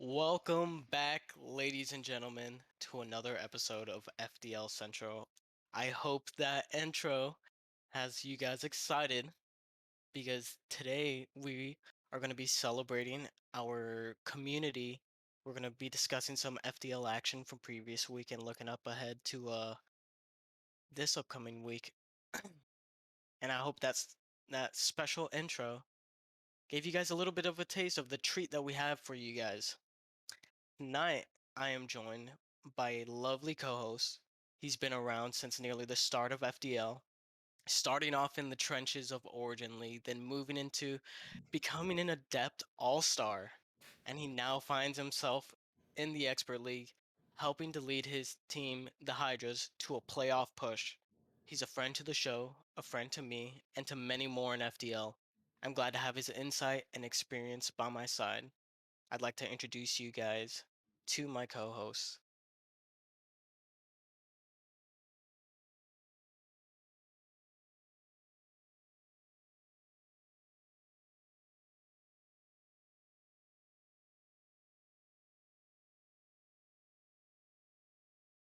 Welcome back, ladies and gentlemen, to another episode of FDL Central. I hope that intro has you guys excited because today we are going to be celebrating our community. We're going to be discussing some FDL action from previous week and looking up ahead to this upcoming week. And I hope that special intro gave you guys a little bit of a taste of the treat that we have for you guys. Tonight, I am joined by a lovely co host. He's been around since nearly the start of FDL, starting off in the trenches of Origin League, then moving into becoming an adept all star. And he now finds himself in the Expert League, helping to lead his team, the Hydras, to a playoff push. He's a friend to the show, a friend to me, and to many more in FDL. I'm glad to have his insight and experience by my side. I'd like to introduce you guys to my co-hosts.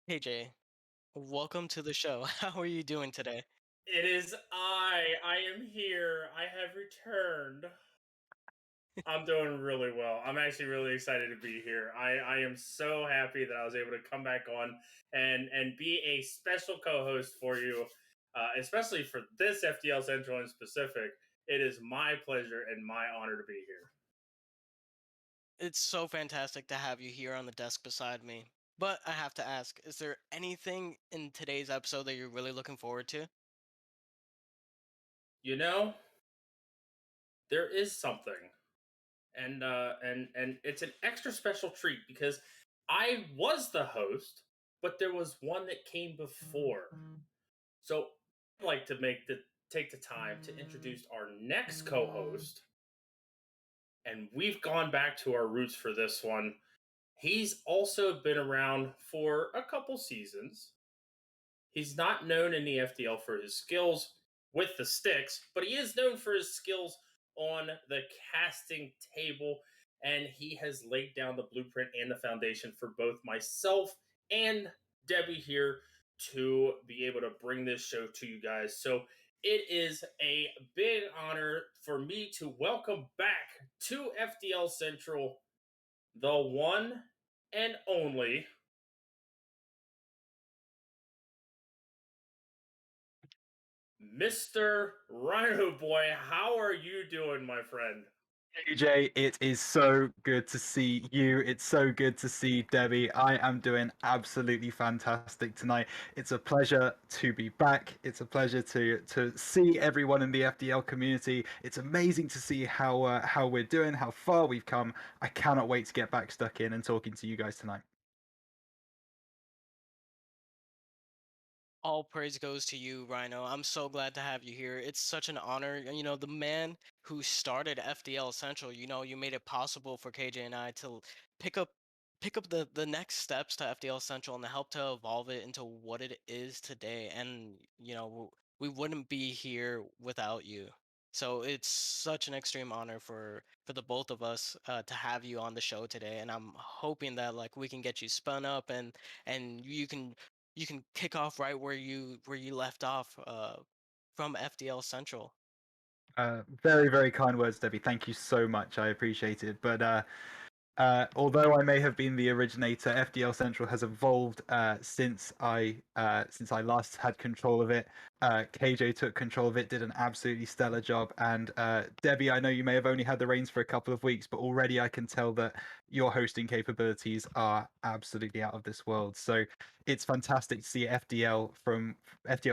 Hey Jay, welcome to the show. How are you doing today? It is I. I am here. I have returned. I'm doing really well. I'm actually really excited to be here. I am so happy that I was able to come back on and be a special co-host for you, especially for this FTL Central in specific. It is my pleasure and my honor to be here. It's so fantastic to have you here on the desk beside me. But I have to ask, is there anything in today's episode that you're really looking forward to? You know, there is something, and it's an extra special treat because I was the host, but there was one that came before. So I'd like to take the time to introduce our next co-host, and we've gone back to our roots for this one. He's also been around for a couple seasons. He's not known in the FDL for his skills with the sticks, but he is known for his skills on the casting table, and he has laid down the blueprint and the foundation for both myself and Debbie here to be able to bring this show to you guys. So it is a big honor for me to welcome back to FDL Central the one and only Mr. Rhino Boy. How are you doing, my friend? AJ, it is so good to see you. It's so good to see Debbie. I am doing absolutely fantastic tonight. It's a pleasure to be back. It's a pleasure to see everyone in the FDL community. It's amazing to see how we're doing, how far we've come. I cannot wait to get back stuck in and talking to you guys tonight. All praise goes to you, Rhino. I'm so glad to have you here. It's such an honor. The man who started FDL Central, you made it possible for KJ and I to pick up pick up the next steps to FDL Central and help to evolve it into what it is today. And, we wouldn't be here without you. So it's such an extreme honor for the both of us to have you on the show today. And I'm hoping that like we can get you spun up and you can kick off right where you left off from FDL Central. Very, very kind words, Debbie. Thank you so much. I appreciate it. But although I may have been the originator, FDL Central has evolved since I last had control of it. KJ took control of it, did an absolutely stellar job, and Debbie, I know you may have only had the reins for a couple of weeks, but already I can tell that your hosting capabilities are absolutely out of this world. So it's fantastic to see FDL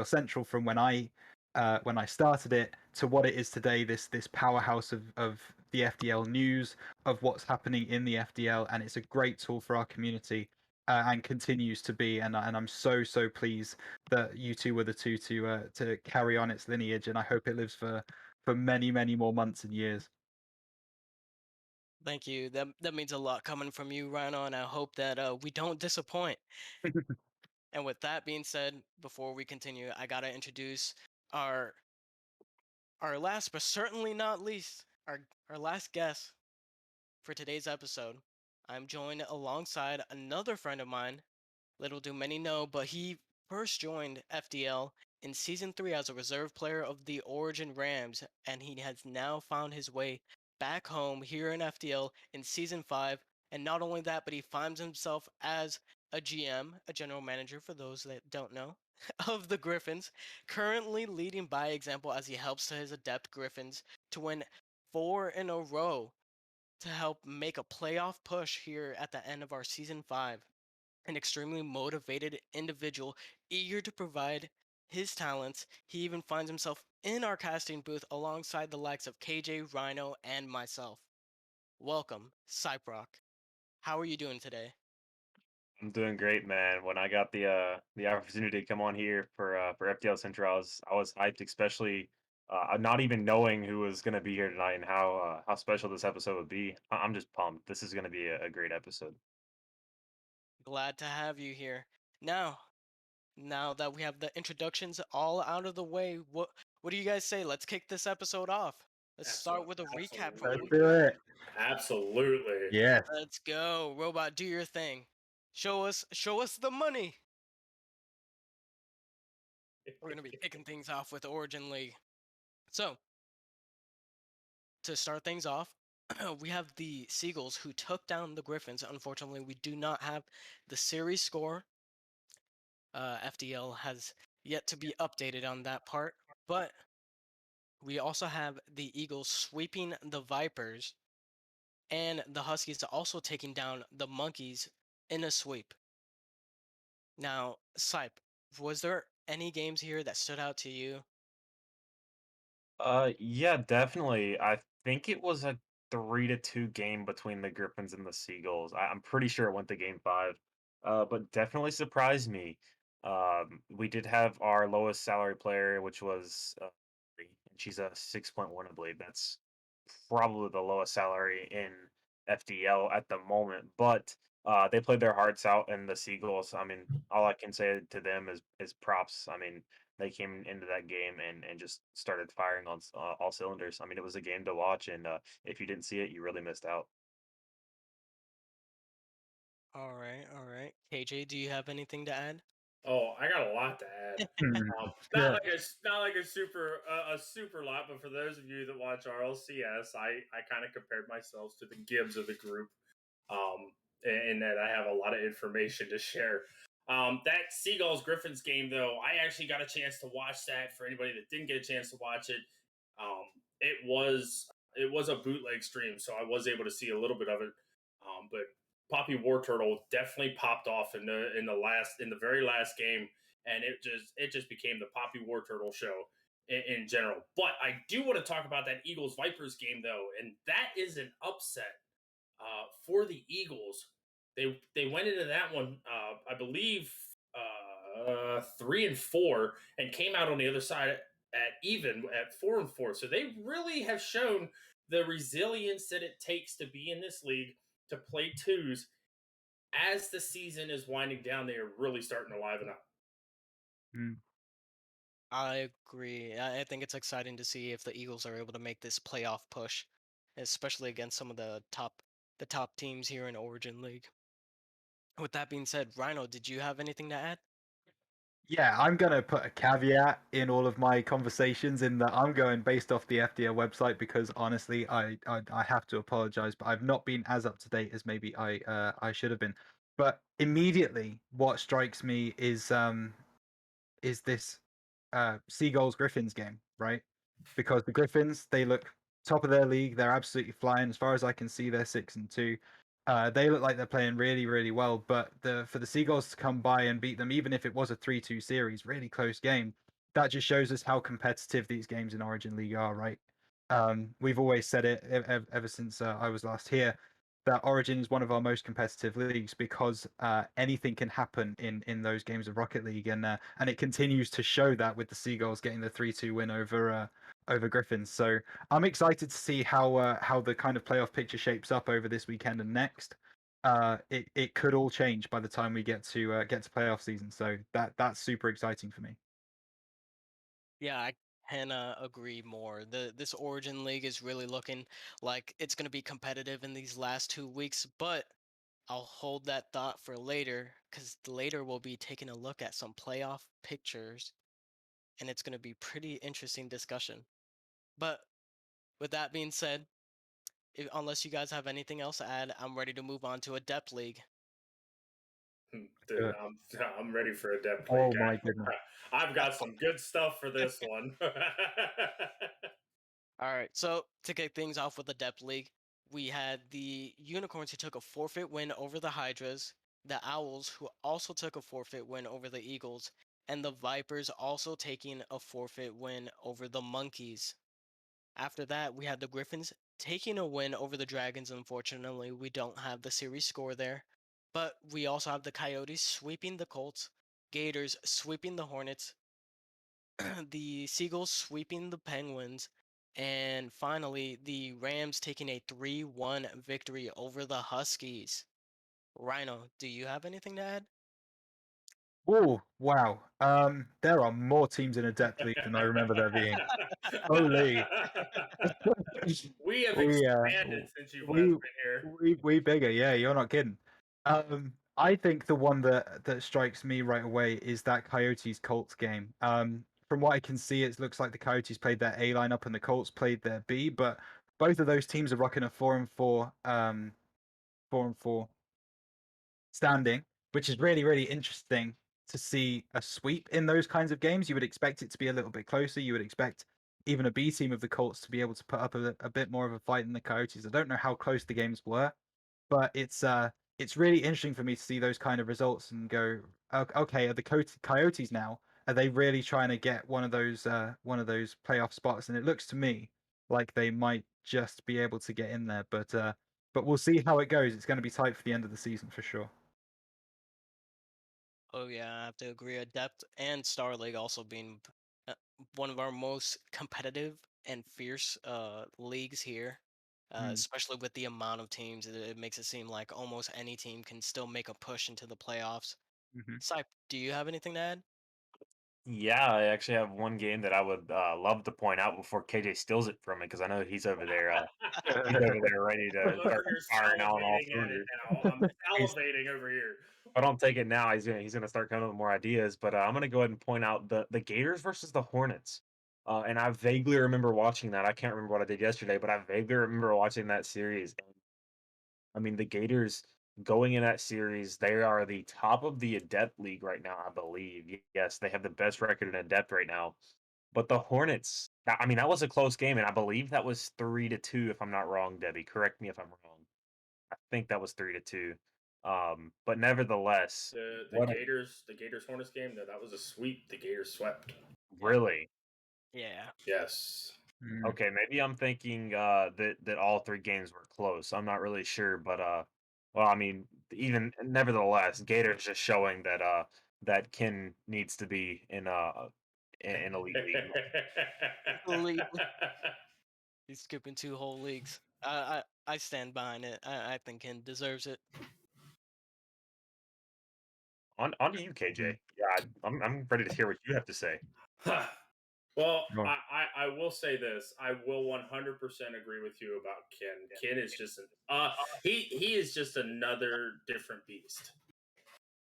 Central from when I started it to what it is today, this powerhouse of the FDL news, of what's happening in the FDL, and it's a great tool for our community and continues to be. And I'm so pleased that you two were the two to carry on its lineage, and I hope it lives for many more months and years. Thank you. That means a lot coming from you, Rhino, and I hope that we don't disappoint. And with that being said, before we continue, I gotta introduce our our last but certainly not least, our last guest for today's episode. I'm joined alongside another friend of mine. Little do many know, but he first joined FDL in Season 3 as a reserve player of the Origin Rams, and he has now found his way back home here in FDL in Season 5. And not only that, but he finds himself as a GM, a general manager for those that don't know, of the Griffins, currently leading by example as he helps his adept Griffins to win 4 in a row to help make a playoff push here at the end of our Season 5. An extremely motivated individual, eager to provide his talents. He even finds himself in our casting booth alongside the likes of KJ, Rhino, and myself. Welcome, Cyprock. How are you doing today? I'm doing great, man. When I got the opportunity to come on here for FTL Central, I was hyped, especially not even knowing who was gonna be here tonight and how special this episode would be. I'm just pumped. This is gonna be a great episode. Glad to have you here. Now, now that we have the introductions all out of the way, what do you guys say? Let's kick this episode off. Let's start with a recap from the Let's week. do it. Absolutely. Yes. Let's go, robot. Do your thing. Show us the money. We're gonna be kicking things off with Origin League. So, to start things off, we have the Seagulls who took down the Griffins. Unfortunately, we do not have the series score. FDL has yet to be updated on that part, but we also have the Eagles sweeping the Vipers and the Huskies also taking down the Monkeys in a sweep. Now, Sipe, was there any games here that stood out to you? Yeah, definitely. I think it was a 3-2 game between the Griffins and the Seagulls. I'm pretty sure it went to game five. But definitely surprised me. We did have our lowest salary player, which was and she's a 6.1, I believe. That's probably the lowest salary in FDL at the moment. But they played their hearts out, and the Seagulls. I mean, all I can say to them is props. I mean, they came into that game and just started firing on all cylinders. I mean, it was a game to watch, and if you didn't see it, you really missed out. All right, all right. KJ, do you have anything to add? Oh, I got a lot to add. Yeah. Not like a super lot, but for those of you that watch RLCS, I kind of compared myself to the Gibbs of the group, in that I have a lot of information to share. That Seagulls Griffins game, though, I actually got a chance to watch that. For anybody that didn't get a chance to watch it, it was a bootleg stream, so I was able to see a little bit of it. But Poppy War Turtle definitely popped off in the very last game, and it just became the Poppy War Turtle show in general. But I do want to talk about that Eagles Vipers game though, and that is an upset for the Eagles. They went into that one, I believe, 3-4, and came out on the other side at even at 4-4. So they really have shown the resilience that it takes to be in this league, to play twos. As the season is winding down, they are really starting to liven up. Mm. I agree. I think it's exciting to see if the Eagles are able to make this playoff push, especially against some of the top teams here in Origin League. With that being said, Rhino, did you have anything to add? Yeah, I'm gonna put a caveat in all of my conversations in that I'm going based off the FDL website because honestly, I have to apologize, but I've not been as up to date as maybe I should have been. But immediately, what strikes me is this Seagulls Griffins game, right? Because the Griffins, they look top of their league. They're absolutely flying. As far as I can see, they're 6-2. They look like they're playing really, really well. But for the Seagulls to come by and beat them, even if it was a 3-2 series, really close game, that just shows us how competitive these games in Origin League are, right? We've always said it ever since I was last here that Origin is one of our most competitive leagues because anything can happen in those games of Rocket League, and it continues to show that with the Seagulls getting the 3-2 win over Griffins. So I'm excited to see how the kind of playoff picture shapes up over this weekend and next. It could all change by the time we get to playoff season. So that's super exciting for me. Yeah, I can agree more. This Origin League is really looking like it's going to be competitive in these last 2 weeks, but I'll hold that thought for later because later we'll be taking a look at some playoff pictures and it's going to be pretty interesting discussion. But with that being said, unless you guys have anything else to add, I'm ready to move on to Adept League. Dude, I'm ready for a depth Oh league. my goodness. I've got some good stuff for this one. All right, so to kick things off with the Depth League, we had the Unicorns who took a forfeit win over the Hydras, the Owls who also took a forfeit win over the Eagles, and the Vipers also taking a forfeit win over the Monkeys. After that, we had the Griffins taking a win over the Dragons. Unfortunately, we don't have the series score there. But we also have the Coyotes sweeping the Colts, Gators sweeping the Hornets, the Seagulls sweeping the Penguins, and finally the Rams taking a 3-1 victory over the Huskies. Rhino, do you have anything to add? Oh wow. There are more teams in a depth league than I remember there being. Holy. We have we expanded since you've last we been here. we bigger. Yeah, you're not kidding. I think the one that strikes me right away is that Coyotes Colts game. From what I can see, it looks like the Coyotes played their A lineup and the Colts played their B, but both of those teams are rocking a 4-4, 4-4 standing, which is really, really interesting to see a sweep in those kinds of games. You would expect it to be a little bit closer. You would expect even a B team of the Colts to be able to put up a bit more of a fight than the Coyotes. I don't know how close the games were, but it's really interesting for me to see those kind of results and go, okay, are the Coyotes now? Are they really trying to get one of those playoff spots? And it looks to me like they might just be able to get in there, but we'll see how it goes. It's going to be tight for the end of the season for sure. Oh yeah, I have to agree. Adept and Star League also being one of our most competitive and fierce leagues here, especially with the amount of teams. It makes it seem like almost any team can still make a push into the playoffs. Mm-hmm. Sype, do you have anything to add? Yeah, I actually have one game that I would love to point out before KJ steals it from me because I know he's over there. He's over there ready I'm to over start here firing on all salivating at it cylinders. now. I'm He's- salivating over here. if I don't take it now, he's gonna start coming up with more ideas. But I'm gonna go ahead and point out the Gators versus the Hornets. And I vaguely remember watching that. I can't remember what I did yesterday, but I vaguely remember watching that series. I mean, the Gators going in that series, they are the top of the Adept League right now, I believe. Yes, they have the best record in Adept right now. But the Hornets, I mean, that was a close game, and I believe that was 3-2, if I'm not wrong, Debbie. Correct me if I'm wrong. I think that was 3-2. But nevertheless, The what a Gators Hornets game, no, that was a sweep. The Gators swept. really. Yeah. Yes. Okay, maybe I'm thinking that all three games were close. I'm not really sure, but well, I mean, even nevertheless, Gators just showing that that Ken needs to be in elite league. Elite. He's skipping 2 whole leagues. I stand behind it. I think Ken deserves it. On to you, KJ. Yeah, I'm ready to hear what you have to say. Well, Go on. I will say this. I will 100% agree with you about Ken. Ken is just he is just another different beast.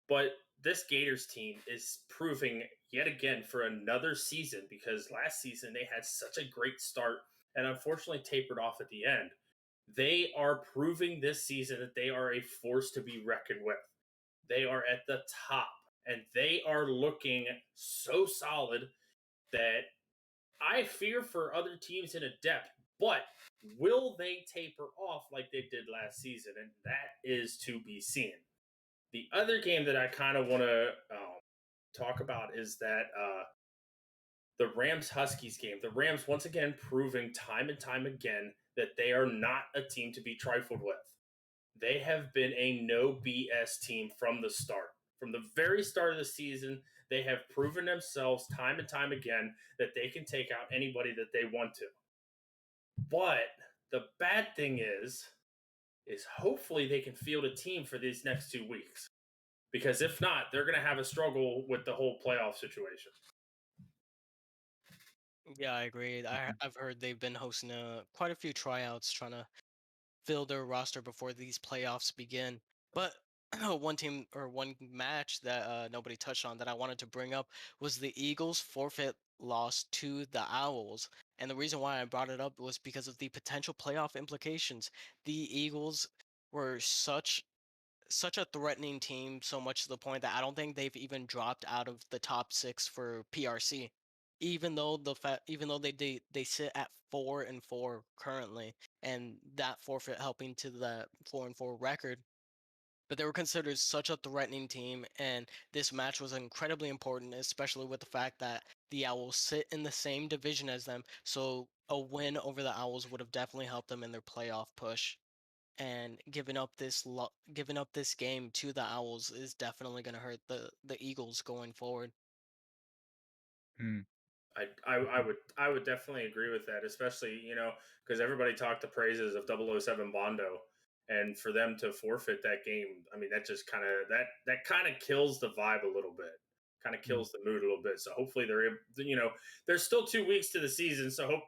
But this Gators team is proving yet again for another season because last season they had such a great start and unfortunately tapered off at the end. They are proving this season that they are a force to be reckoned with. They are at the top and they are looking so solid that I fear for other teams in a depth, but will they taper off like they did last season? And that is to be seen. The other game that I kind of want to talk about is that the Rams Huskies game. The Rams once again proving time and time again that they are not a team to be trifled with. They have been a no BS team from the start. From the very start of the season, they have proven themselves time and time again that they can take out anybody that they want to. But the bad thing is hopefully they can field a team for these next 2 weeks. Because if not, they're going to have a struggle with the whole playoff situation. Yeah, I agree. I've heard they've been hosting quite a few tryouts trying to fill their roster before these playoffs begin. But one team or one match that nobody touched on that I wanted to bring up was the Eagles' forfeit loss to the Owls. And the reason why I brought it up was because of the potential playoff implications. The Eagles were such a threatening team, so much to the point that I don't think they've even dropped out of the top 6 for PRC. Even though they sit at 4-4 currently, and that forfeit helping to the 4-4 record, but they were considered such a threatening team, and this match was incredibly important, especially with the fact that the Owls sit in the same division as them. So a win over the Owls would have definitely helped them in their playoff push. And giving up this game to the Owls is definitely going to hurt the Eagles going forward. Hmm. I would definitely agree with that, especially because everybody talked the praises of 007 Bondo, and for them to forfeit that game, I mean that just that kind of kills the vibe a little bit, kind of Mm. kills the mood a little bit. So hopefully they're able, there's still 2 weeks to the season, so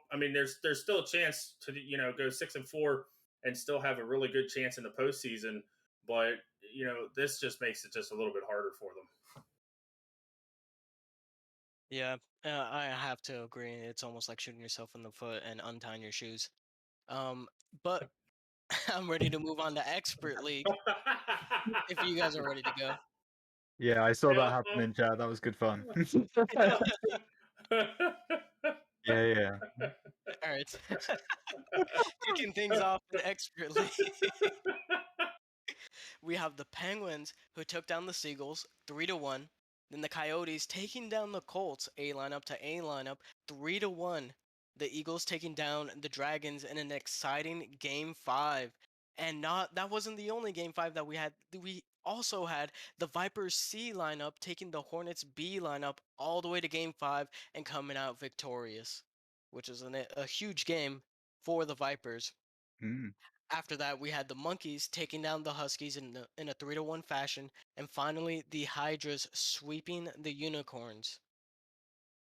there's still a chance to go 6-4 and still have a really good chance in the postseason, but this just makes it just a little bit harder for them. Yeah, I have to agree. It's almost like shooting yourself in the foot and untying your shoes. But I'm ready to move on to Expert League if you guys are ready to go. Yeah, I saw that happen Yeah. in chat. That was good fun. Yeah, yeah. All right. Kicking things off in Expert League, we have the Penguins who took down the Seagulls 3-1. Then the Coyotes taking down the Colts A lineup to A lineup 3-1. The Eagles taking down the Dragons in an exciting Game 5. And that wasn't the only Game 5 that we had. We also had the Vipers C lineup taking the Hornets B lineup all the way to Game 5 and coming out victorious, which is a huge game for the Vipers. Mm. After that, we had the Monkeys taking down the Huskies in a 3-1 fashion, and finally the Hydras sweeping the Unicorns.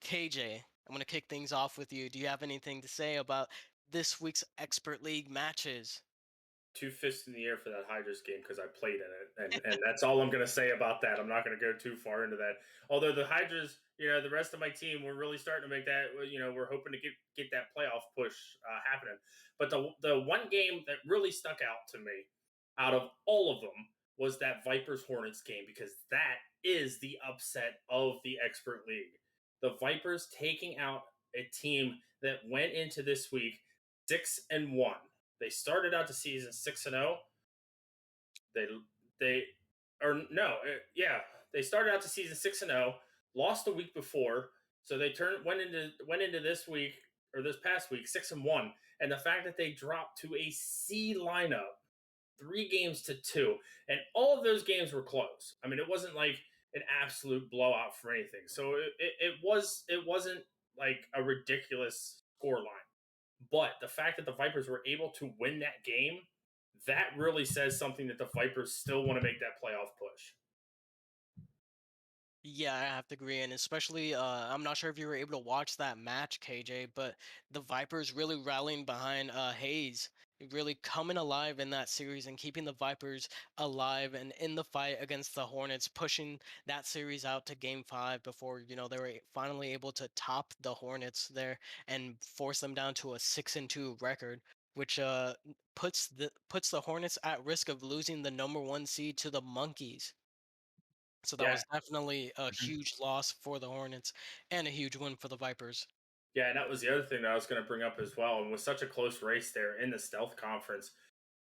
KJ, I'm gonna kick things off with you. Do you have anything to say about this week's Expert League matches? Two fists in the air for that Hydras game because I played in it, and that's all I'm going to say about that. I'm not going to go too far into that. Although the Hydras, the rest of my team, we're really starting to make that. We're hoping to get that playoff push happening. But the one game that really stuck out to me, out of all of them, was that Vipers Hornets game because that is the upset of the Expert League. The Vipers taking out a team that went into this week 6-1. They started out the season 6-0. They or no, yeah, they started out the season 6-0, lost the week before, so they went into this week or this past week 6-1, and the fact that they dropped to a C lineup 3-2, and all of those games were close. I mean, it wasn't like an absolute blowout for anything. So it wasn't like a ridiculous scoreline. But the fact that the Vipers were able to win that game, that really says something that the Vipers still want to make that playoff push. Yeah, I have to agree, and especially, I'm not sure if you were able to watch that match, KJ, but the Vipers really rallying behind Hayes, really coming alive in that series and keeping the Vipers alive and in the fight against the Hornets, pushing that series out to Game 5 before they were finally able to top the Hornets there and force them down to a 6-2 record, which puts the Hornets at risk of losing the #1 seed to the Monkeys. So that Yeah, was definitely a Mhm. huge loss for the Hornets and a huge win for the Vipers. yeah, and that was the other thing that I was going to bring up as well. And with such a close race there in the Stealth Conference,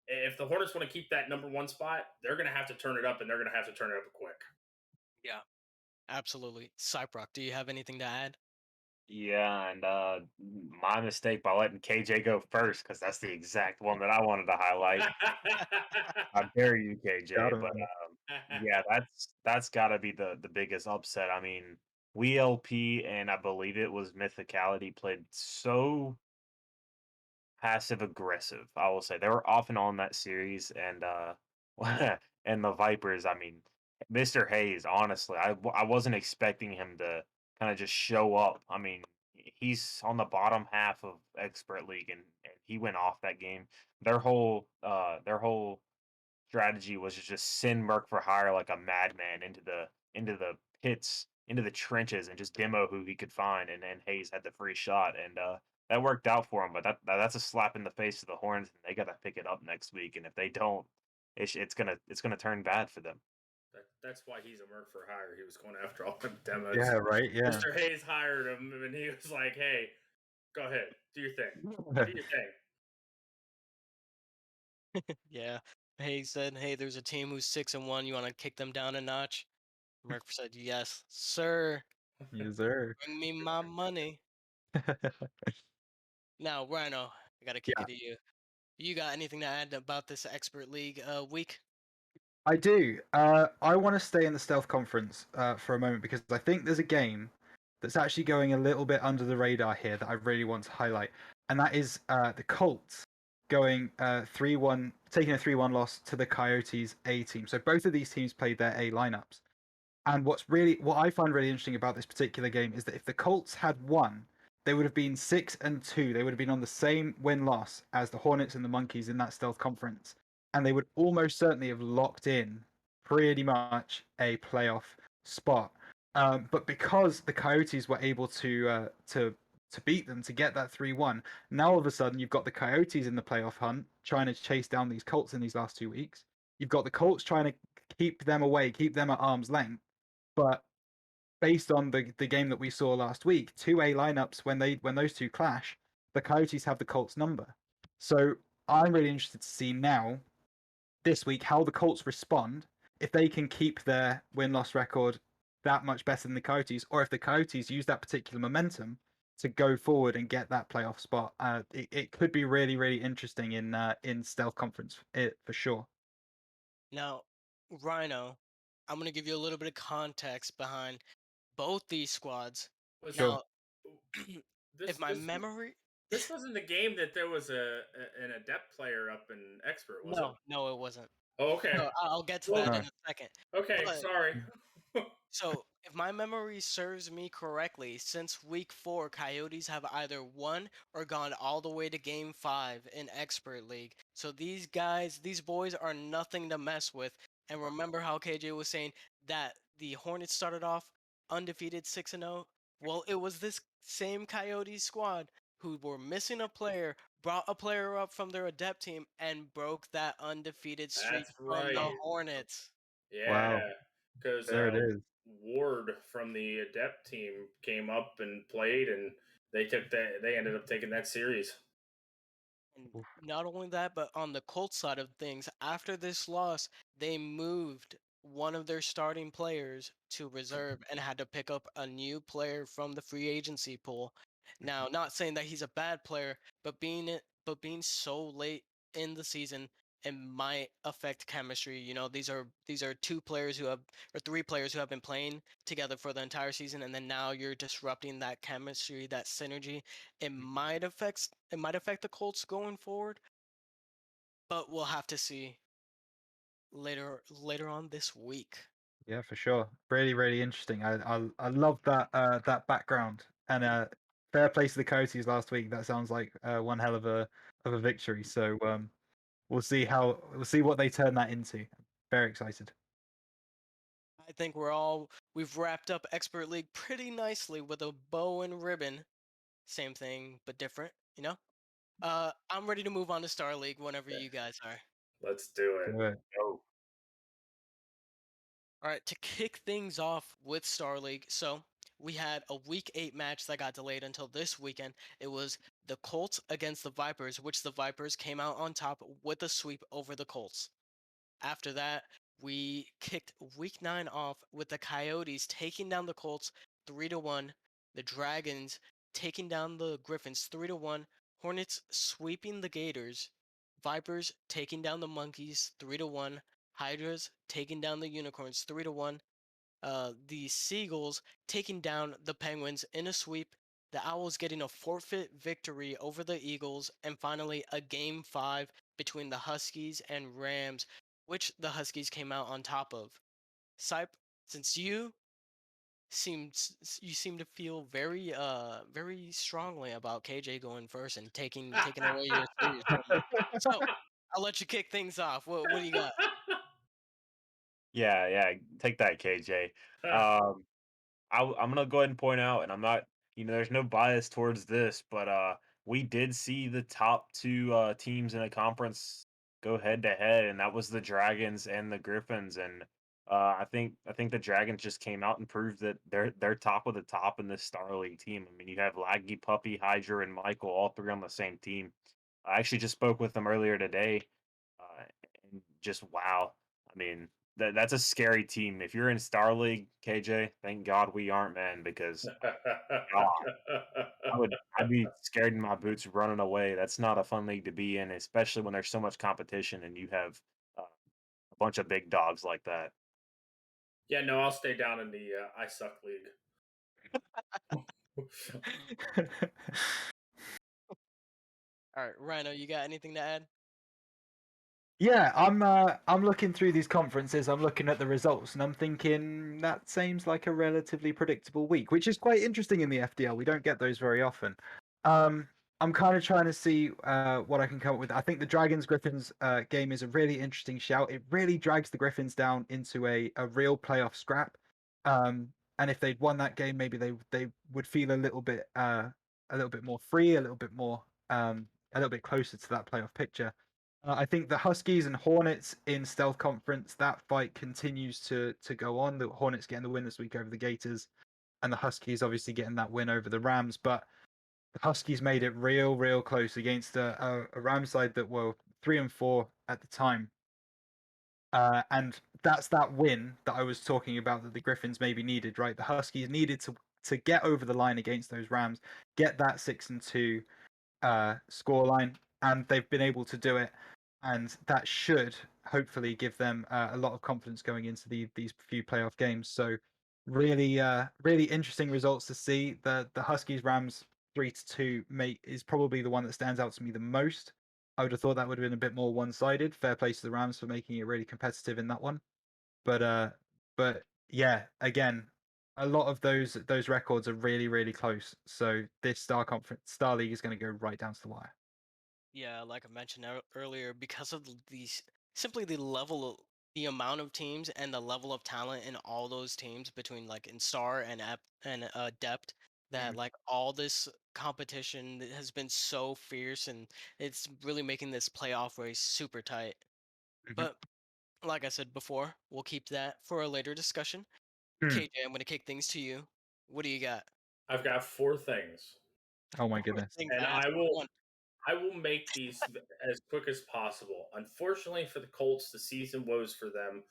if the Hornets want to keep that #1 spot, they're going to have to turn it up, and they're going to have to turn it up quick. Yeah, absolutely. Cyprock, do you have anything to add? Yeah, and my mistake by letting KJ go first because that's the exact one that I wanted to highlight. I dare you, Got KJ. But him. yeah, that's got to be the biggest upset. I mean, we LP and I believe it was Mythicality played so passive aggressive. I will say they were off and on that series, and and the Vipers. I mean, Mr. Hayes. Honestly, I wasn't expecting him to kind of just show up. I mean, he's on the bottom half of Expert League, and he went off that game. Their whole strategy was to just send Merc for hire like a madman into the pits, into the trenches, and just demo who he could find. And then Hayes had the free shot, and that worked out for him. But that's a slap in the face to the Hornets, and they got to pick it up next week. And if they don't, it's gonna turn bad for them. That's why he's a merc for hire. He was going after all them demos. Yeah, right. Yeah. Mr. Hayes hired him, and he was like, "Hey, go ahead, do your thing. Do your thing." Yeah. Hey said, "Hey, there's a team who's 6-1. You want to kick them down a notch?" Merc said, "Yes, sir. Yes, sir. Bring me my money." Now, Rhino, I gotta kick Yeah. it to you. You got anything to add about this expert league week? I do. I want to stay in the stealth conference for a moment because I think there's a game that's actually going a little bit under the radar here that I really want to highlight, and that is the Colts going 3-1, taking a 3-1 loss to the Coyotes A team. So both of these teams played their A lineups. And what I find really interesting about this particular game is that if the Colts had won, they would have been 6-2. They would have been on the same win-loss as the Hornets and the Monkeys in that stealth conference, and they would almost certainly have locked in pretty much a playoff spot. But because the Coyotes were able to beat them to get that 3-1, now all of a sudden you've got the Coyotes in the playoff hunt trying to chase down these Colts in these last 2 weeks. You've got the Colts trying to keep them away, keep them at arm's length. But based on the game that we saw last week, 2A lineups when those two clash, the Coyotes have the Colts number. So I'm really interested to see now this week how the Colts respond, if they can keep their win-loss record that much better than the Coyotes, or if the Coyotes use that particular momentum to go forward and get that playoff spot. It could be really, really interesting in stealth conference for sure. Now, Rhino, I'm gonna give you a little bit of context behind both these squads. Was Sure. Now, this if my this memory, this wasn't the game that there was an adept player up in expert, was it? no, it wasn't. Oh, okay. No, I'll get to Well, that in a second. okay, But sorry. so, if my memory serves me correctly, since week 4, Coyotes have either won or gone all the way to game 5 in Expert League. So, these guys, these boys are nothing to mess with. And remember how KJ was saying that the Hornets started off undefeated 6-0? Well, it was this same Coyotes squad who were missing a player, brought a player up from their adept team, and broke that undefeated streak That's from the right. Hornets. Yeah, because There it is. Ward from the adept team came up and played, and they ended up taking that series. And not only that, but on the Colts side of things, after this loss, they moved one of their starting players to reserve and had to pick up a new player from the free agency pool. Now, not saying that he's a bad player, but being so late in the season, it might affect chemistry. You know, these are two players who have or three players who have been playing together for the entire season, and then now you're disrupting that chemistry, that synergy. It might affect the Colts going forward, but we'll have to see later on this week. Yeah, for sure. Really, really interesting. I love that background, and fair play to the Coyotes last week. That sounds like one hell of a victory. So we'll see what they turn that into. Very excited. I think we've wrapped up Expert League pretty nicely with a bow and ribbon. Same thing but different, you know? I'm ready to move on to Star League whenever Yeah. you guys are. Let's do it. Good. Go. All right, to kick things off with Star League, so we had a Week 8 match that got delayed until this weekend. It was the Colts against the Vipers, which the Vipers came out on top with a sweep over the Colts. After that, we kicked Week 9 off with the Coyotes taking down the Colts 3-1, the Dragons taking down the Griffins 3-1, Hornets sweeping the Gators, Vipers taking down the Monkeys 3-1, Hydras taking down the Unicorns 3-1, the Seagulls taking down the Penguins in a sweep, the Owls getting a forfeit victory over the Eagles, and finally a game 5 between the Huskies and Rams, which the Huskies came out on top of. Sipe, since you seem to feel very strongly about KJ going first and taking away your series from me. So I'll let you kick things off. What do you got? Yeah, take that, KJ. Um, I'm gonna go ahead and point out, and I'm not, there's no bias towards this, but we did see the top two teams in the conference go head to head, and that was the Dragons and the Griffins, and I think the Dragons just came out and proved that they're top of the top in this Star League team. I mean, you have Laggy, Puppy, Hydra, and Michael, all three on the same team. I actually just spoke with them earlier today, uh, and just wow. I mean, that's a scary team. If you're in Star League, KJ, thank God we aren't, man, because God, I'd be scared in my boots running away. That's not a fun league to be in, especially when there's so much competition and you have a bunch of big dogs like that. Yeah, no, I'll stay down in the I suck league. All right, Rhino, you got anything to add? Yeah, I'm looking through these conferences. I'm looking at the results, and I'm thinking that seems like a relatively predictable week, which is quite interesting in the FDL. We don't get those very often. Um, I'm kind of trying to see what I can come up with. I think the Dragons Griffins game is a really interesting shout. It really drags the Griffins down into a real playoff scrap. And if they'd won that game, maybe they would feel a little bit more free, a little bit closer to that playoff picture. I think the Huskies and Hornets in Stealth Conference, that fight continues to go on. The Hornets getting the win this week over the Gators, and the Huskies obviously getting that win over the Rams. But the Huskies made it real close against a Rams side that were 3-4 at the time. And that's that win that I was talking about that the Griffins maybe needed, right? The Huskies needed to get over the line against those Rams, get that 6-2 scoreline, and they've been able to do it. And that should hopefully give them a lot of confidence going into these few playoff games. So, really interesting results to see. The Huskies Rams 3-2 mate is probably the one that stands out to me the most. I would have thought that would have been a bit more one-sided. Fair play to the Rams for making it really competitive in that one. But yeah, again, a lot of those records are really close. So this Star League is going to go right down to the wire. Yeah, like I mentioned earlier, because of these simply the amount of teams and the level of talent in all those teams between like in Star and Depth, that Mhm. like all this competition has been so fierce, and it's really making this playoff race super tight. Mhm. But like I said before, we'll keep that for a later discussion. Hmm. KJ, I'm gonna kick things to you. What do you got? I've got four things, Oh my Four goodness. things. I and asked for one. I will make these as quick as possible. Unfortunately for the Colts, the season woes for them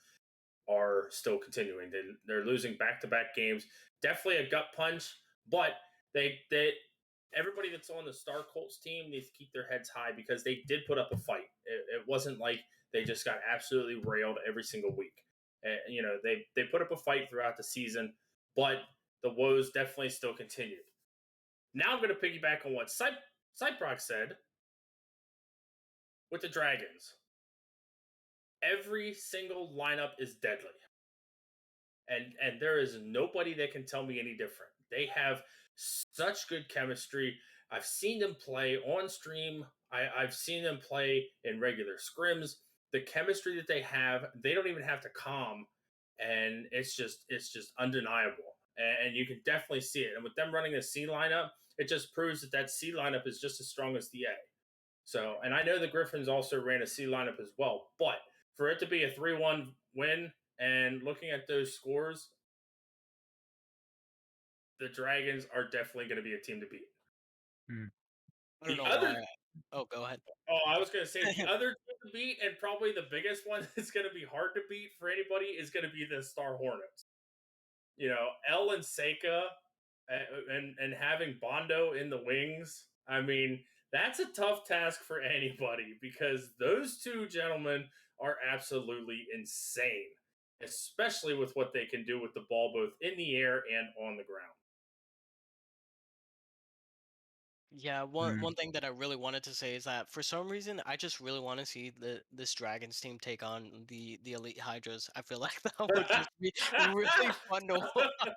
are still continuing. They're losing back to back games. Definitely a gut punch, but they everybody that's on the Star Colts team needs to keep their heads high because they did put up a fight. It wasn't like they just got absolutely railed every single week. They put up a fight throughout the season, but the woes definitely still continued. Now I'm going to piggyback on what Cyprock said with the Dragons. Every single lineup is deadly. And there is nobody that can tell me any different. They have such good chemistry. I've seen them play on stream. I've seen them play in regular scrims. The chemistry that they have, they don't even have to calm, and it's just undeniable. And you can definitely see it. And with them running a C lineup, it just proves that C lineup is just as strong as the A. So, and I know the Griffins also ran a C lineup as well, but for it to be a 3-1 win and looking at those scores, the Dragons are definitely going to be a team to beat. Hmm. I don't The know other, why. Oh, go ahead. I was going to say the other team to beat, and probably the biggest one that's going to be hard to beat for anybody is going to be the Star Hornets. El and Seika, and having Bondo in the wings. I mean, that's a tough task for anybody because those two gentlemen are absolutely insane, especially with what they can do with the ball both in the air and on the ground. Yeah, one thing that I really wanted to say is that for some reason I just really want to see this Dragons team take on the Elite Hydras. I feel like that would just be really fun to watch.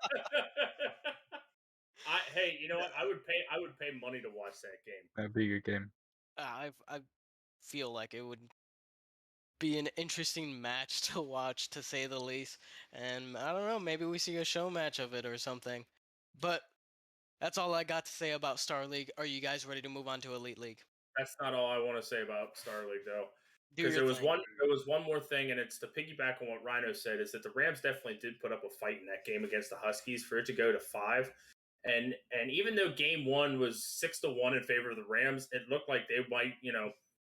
Hey, you know what? I would pay money to watch that game. That'd be a good game. I feel like it would be an interesting match to watch, to say the least. And I don't know, maybe we see a show match of it or something. But that's all I got to say about Star League. Are you guys ready to move on to Elite League? That's not all I want to say about Star League, though. Do Because your thing. there was one more thing, and it's to piggyback on what Rhino said, is that the Rams definitely did put up a fight in that game against the Huskies for it to go to 5. And even though game 1 was 6-1 in favor of the Rams, it looked like they might,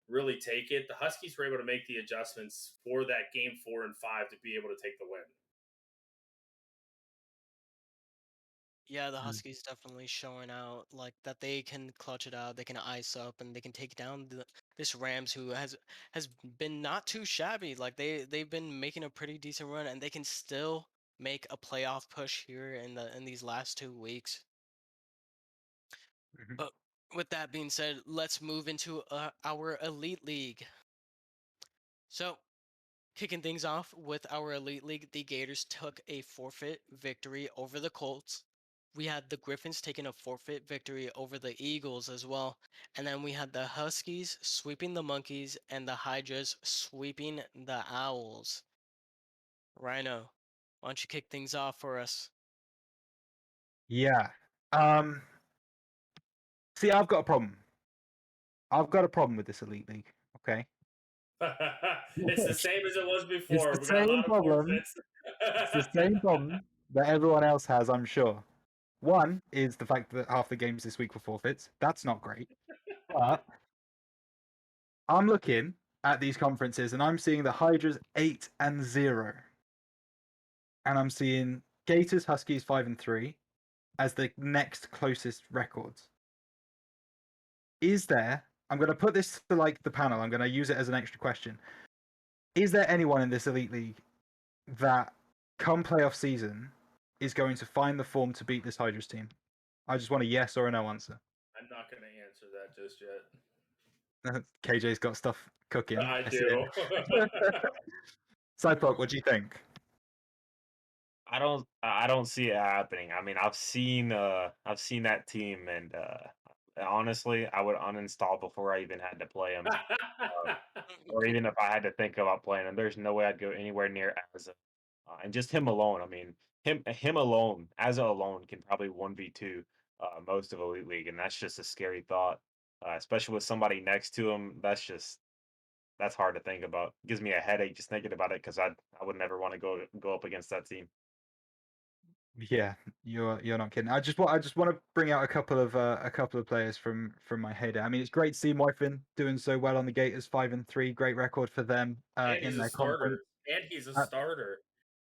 really take it. The Huskies were able to make the adjustments for that game 4 and 5 to be able to take the win. Yeah, the Mm. Huskies definitely showing out like that they can clutch it out, they can ice up, and they can take down this Rams who has been not too shabby. Like they've been making a pretty decent run, and they can still make a playoff push here in these last 2 weeks. Mhm. But with that being said, let's move into our Elite League. So, kicking things off with our Elite League, the Gators took a forfeit victory over the Colts. We had the Griffins taking a forfeit victory over the Eagles as well. And then we had the Huskies sweeping the Monkeys and the Hydras sweeping the Owls. Rhino, why don't you kick things off for us? Yeah. Um. See, I've got a problem. I've got a problem with this Elite League. Okay. It's the same as it was It's before. the We got a same lot of problem. forfeits. It's the same problem that everyone else has, I'm sure. One is the fact that half the games this week were forfeits. That's not great. But I'm looking at these conferences and I'm seeing the Hydras 8-0. And I'm seeing Gators, Huskies 5-3 as the next closest records. Is there, I'm going to put this to like the panel, I'm going to use it as an extra question. Is there anyone in this Elite League that come playoff season is going to find the form to beat this Hydras team? I just want a yes or a no answer. I'm not going to answer that just yet. KJ's got stuff cooking. I see do. it. Cypok, what do you think? I don't see it happening. I mean, I've seen that team, and honestly, I would uninstall before I even had to play them. Or even if I had to think about playing him, there's no way I'd go anywhere near as and just him alone. I mean, him alone, as a alone, can probably 1v2 most of Elite League, and that's just a scary thought. Especially with somebody next to him, that's hard to think about. Gives me a headache just thinking about it because I would never want to go up against that team. Yeah, you're not kidding. I just want to bring out a couple of players from my heyday. I mean, it's great to see Moifin doing so well on the Gators 5-3. Great record for them And in he's a their conference. starter. And he's a Uh, starter.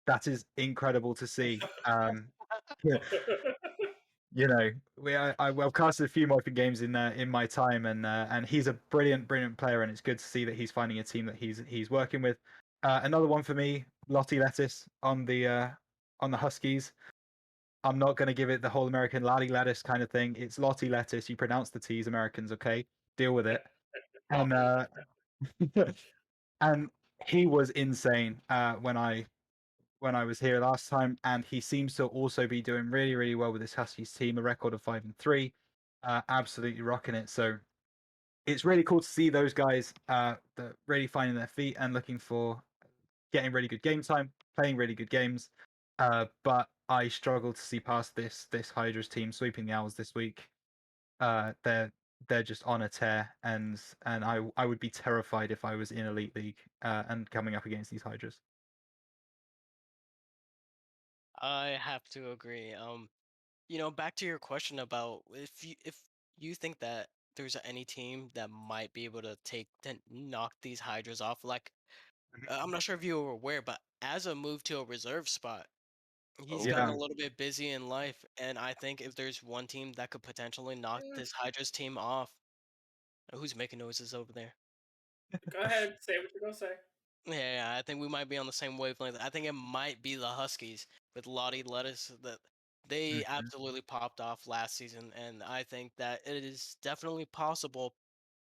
that is incredible to see. Yeah, you know, I've casted a few Moifin games in my time, and he's a brilliant player, and it's good to see that he's finding a team that he's working with. Another one for me, Lottie Lettuce on the Huskies. I'm not going to give it the whole American Lottie Lettuce kind of thing. It's Lottie Lettuce. You pronounce the T's, Americans, okay? Deal with it. And and he was insane when I was here last time, and he seems to also be doing really well with this Huskies team. A record of 5-3, absolutely rocking it. So it's really cool to see those guys that really finding their feet and looking for getting really good game time, playing really good games. But I struggle to see past this Hydras team sweeping the Owls this week. They're just on a tear, and I would be terrified if I was in Elite League and coming up against these Hydras. I have to agree. Back to your question about if you think that there's any team that might be able to knock these Hydras off, like I'm not sure if you were aware, but as a move to a reserve spot, he's gotten Yeah. a little bit busy in life, and I think if there's one team that could potentially knock this Hydras team off, who's making noises over there? Go ahead, say what you're gonna say. Yeah, I think we might be on the same wavelength. I think it might be the Huskies with Lottie Lettuce that they Mhm. absolutely popped off last season, and I think that it is definitely possible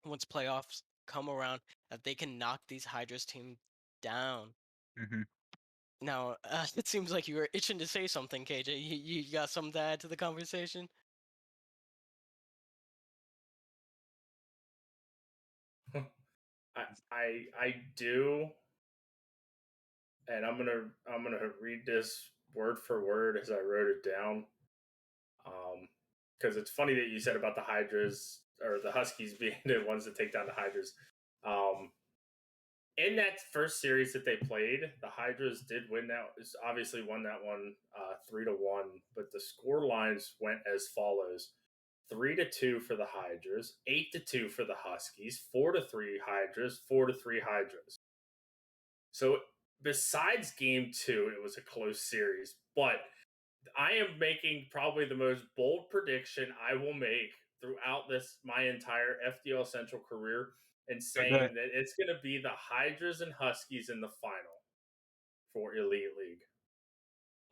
once playoffs come around that they can knock these Hydras team down. Mhm. Now, it seems like you were itching to say something, KJ. You got something to add to the conversation? I do, and I'm gonna read this word for word as I wrote it down. Because it's funny that you said about the Hydras or the Huskies being the ones that take down the Hydras. Um, in that first series that they played, the Hydras did win that. Obviously won that one 3-1, but the score lines went as follows: 3-2 for the Hydras, 8-2 for the Huskies, 4-3 Hydras, 4-3 Hydras. So besides game two, it was a close series, but I am making probably the most bold prediction I will make throughout this my entire FDL Central career, and Don't do saying it. that it's going to be the Hydras and Huskies in the final for Elite League.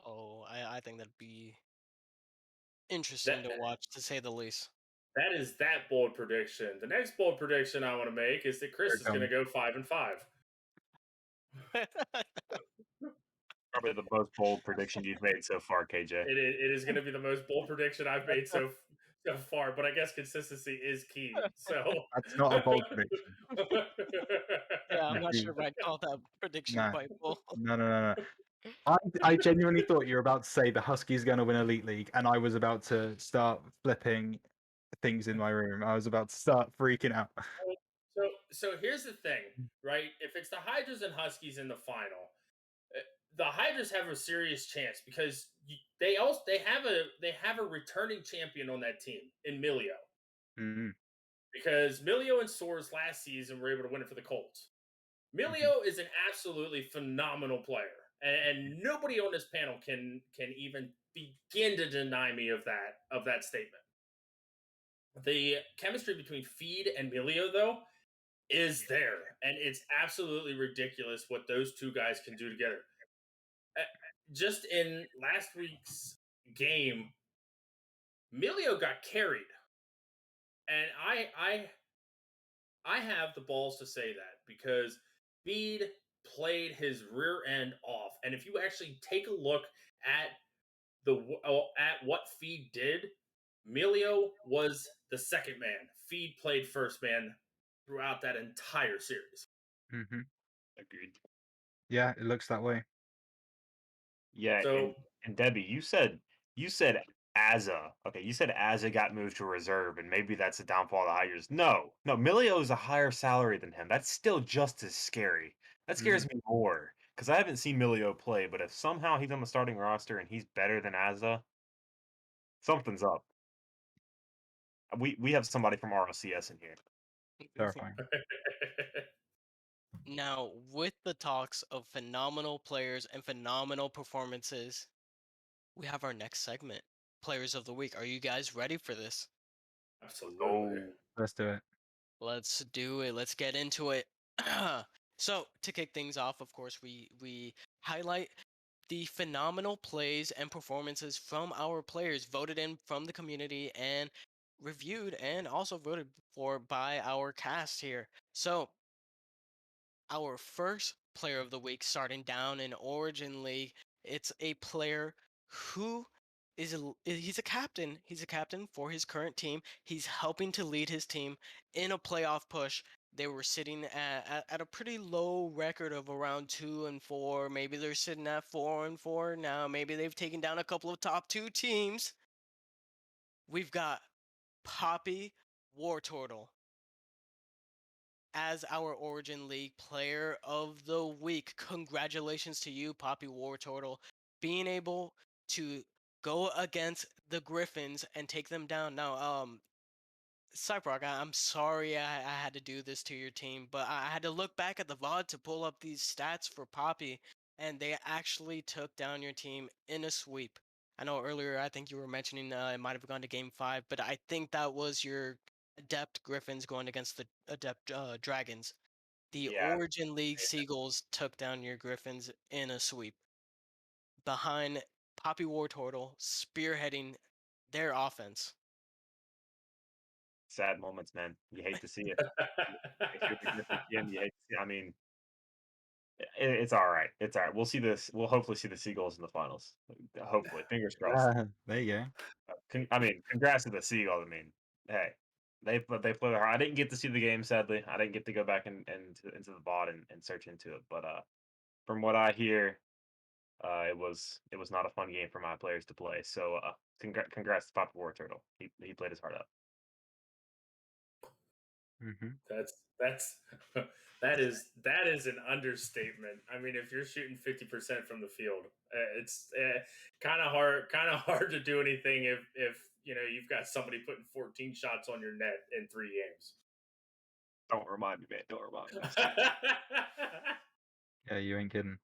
Oh, I think that'd be interesting That to watch, to say the least. that is that bold prediction. The next bold prediction I want to make is that Chris Here it is going to comes. go 5-5. Probably the most bold prediction you've made so far, KJ. It is going to be the most bold prediction I've made so far, but I guess consistency is key. So That's not a bold prediction. Yeah, I'm not You- sure if I'd call that prediction No, quite bold. no. I genuinely thought you were about to say the Huskies going to win Elite League, and I was about to start flipping things in my room. I was about to start freaking out. so here's the thing, right? If it's the Hydras and Huskies in the final, the Hydras have a serious chance because they have a returning champion on that team in Milio, Mm, because Milio and Soares last season were able to win it for the Colts. Milio is an absolutely phenomenal player, and nobody on this panel can even begin to deny me of that statement. The chemistry between Feed and Milio, though, is there, and it's absolutely ridiculous what those two guys can do together. Just in last week's game, Milio got carried, and I have the balls to say that because Feed played his rear end off, and if you actually take a look at at what Feed did, Milio was the second man. Feed played first man throughout that entire series. hmm Agreed. Yeah, it looks that way. Yeah, So and Debbie, you said Azza. Okay, you said Azza got moved to reserve, and maybe that's the downfall of the Hires. No, Milio is a higher salary than him. That's still just as scary. That scares me more because I haven't seen Milio play. But if somehow he's on the starting roster and he's better than Azza, something's up. We have somebody from RLCS in here. Terrifying. Now, with the talks of phenomenal players and phenomenal performances, we have our next segment, Players of the Week. Are you guys ready for this? absolutely. Let's do it. Let's do it. Let's get into it. So, to kick things off, of course, we highlight the phenomenal plays and performances from our players, voted in from the community and reviewed and also voted for by our cast here. So, our first player of the week, starting down in Origin League, it's a player who he's a captain. He's a captain for his current team. He's helping to lead his team in a playoff push. They were sitting at a pretty low record of around 2-4. Maybe they're sitting at 4-4 now. Maybe they've taken down a couple of top two teams. We've got Poppy Wartortle as our Origin League Player of the Week. Congratulations to you, Poppy Wartortle, being able to go against the Griffins and take them down. Now, Cyprock, I'm sorry I had to do this to your team, but I had to look back at the VOD to pull up these stats for Poppy, and they actually took down your team in a sweep. I know earlier I think you were mentioning it might have gone to game 5, but I think that was your Adept Griffins going against the Adept Dragons. The Yeah, Origin League Seagulls took down your Griffins in a sweep. Behind Poppy Wartortle spearheading their offense. sad moments, man. You hate to see it. If you're the Griffins GM, you hate to see. I mean, it's all right. It's all right. We'll see this. We'll hopefully see the Seagulls in the finals. Hopefully, fingers crossed. There you go. I mean, congrats to the Seagulls. I mean, hey, They play hard. I didn't get to see the game, sadly. I didn't get to go back into the bot and search into it. But from what I hear, it was not a fun game for my players to play. So congrats to Papa War Turtle. He played his heart out. That's that is an understatement. I mean, if you're shooting 50% from the field, it's kind of hard to do anything if you've got somebody putting 14 shots on your net in 3 games. Don't remind me, man. Don't remind me. Yeah, you ain't kidding.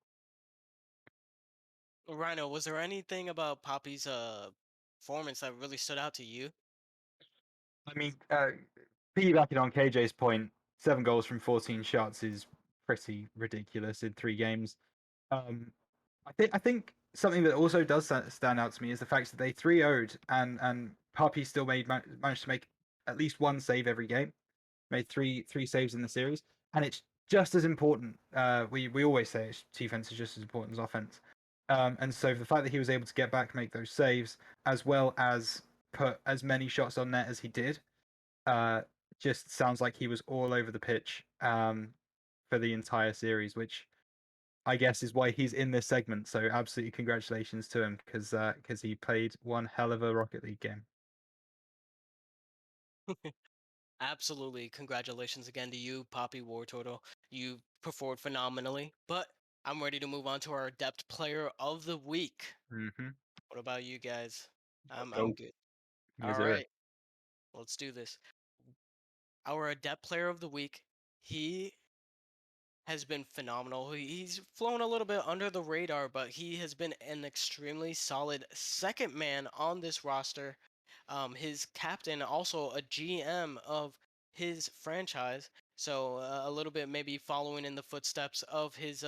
Rhino, was there anything about Poppy's performance that really stood out to you? I mean, piggybacking on KJ's point, 7 goals from 14 shots is pretty ridiculous in 3 games. I think something that also does stand out to me is the fact that they 3-0'd and Puppy still managed to make at least 1 save every game. Made three saves in the series, and it's just as important. We always say defense is just as important as offense. And so the fact that he was able to get back, make those saves, as well as put as many shots on net as he did, just sounds like he was all over the pitch for the entire series, which I guess is why he's in this segment. So absolutely congratulations to him because he played one hell of a Rocket League game. Absolutely. Congratulations again to you, Poppy War Turtle. You performed phenomenally. But I'm ready to move on to our Adept Player of the Week. Mm-hmm. What about you guys? I'm go. good. Yes, All sir. right. Let's do this. Our Adept Player of the Week, he has been phenomenal. He's flown a little bit under the radar, but he has been an extremely solid second man on this roster. His captain, also a GM of his franchise, so a little bit maybe following in the footsteps of his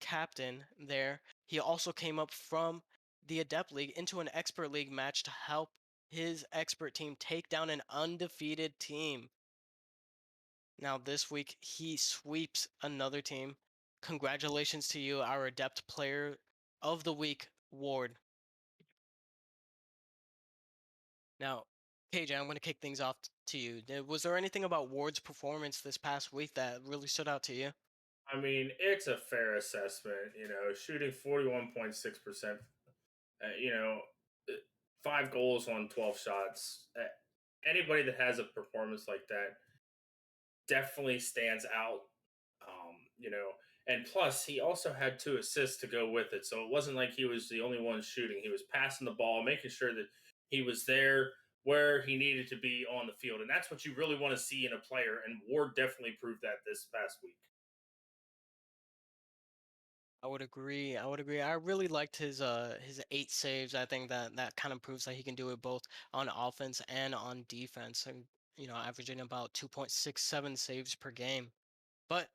captain there. He also came up from the Adept League into an Expert League match to help his expert team take down an undefeated team. Now, this week, he sweeps another team. Congratulations to you, our Adept Player of the Week, Ward. Now, KJ, I'm going to kick things off to you. Was there anything about Ward's performance this past week that really stood out to you? I mean, it's a fair assessment. Shooting 41.6%. Uh, you know, 5 goals on 12 shots. Anybody that has a performance like that definitely stands out. And plus he also had 2 assists to go with it, so it wasn't like he was the only one shooting. He was passing the ball, making sure that he was there where he needed to be on the field, and that's what you really want to see in a player. And Ward definitely proved that this past week. I would agree. I would agree. I really liked his 8 saves. I think that kind of proves that he can do it both on offense and on defense, and averaging about 2.67 saves per game. But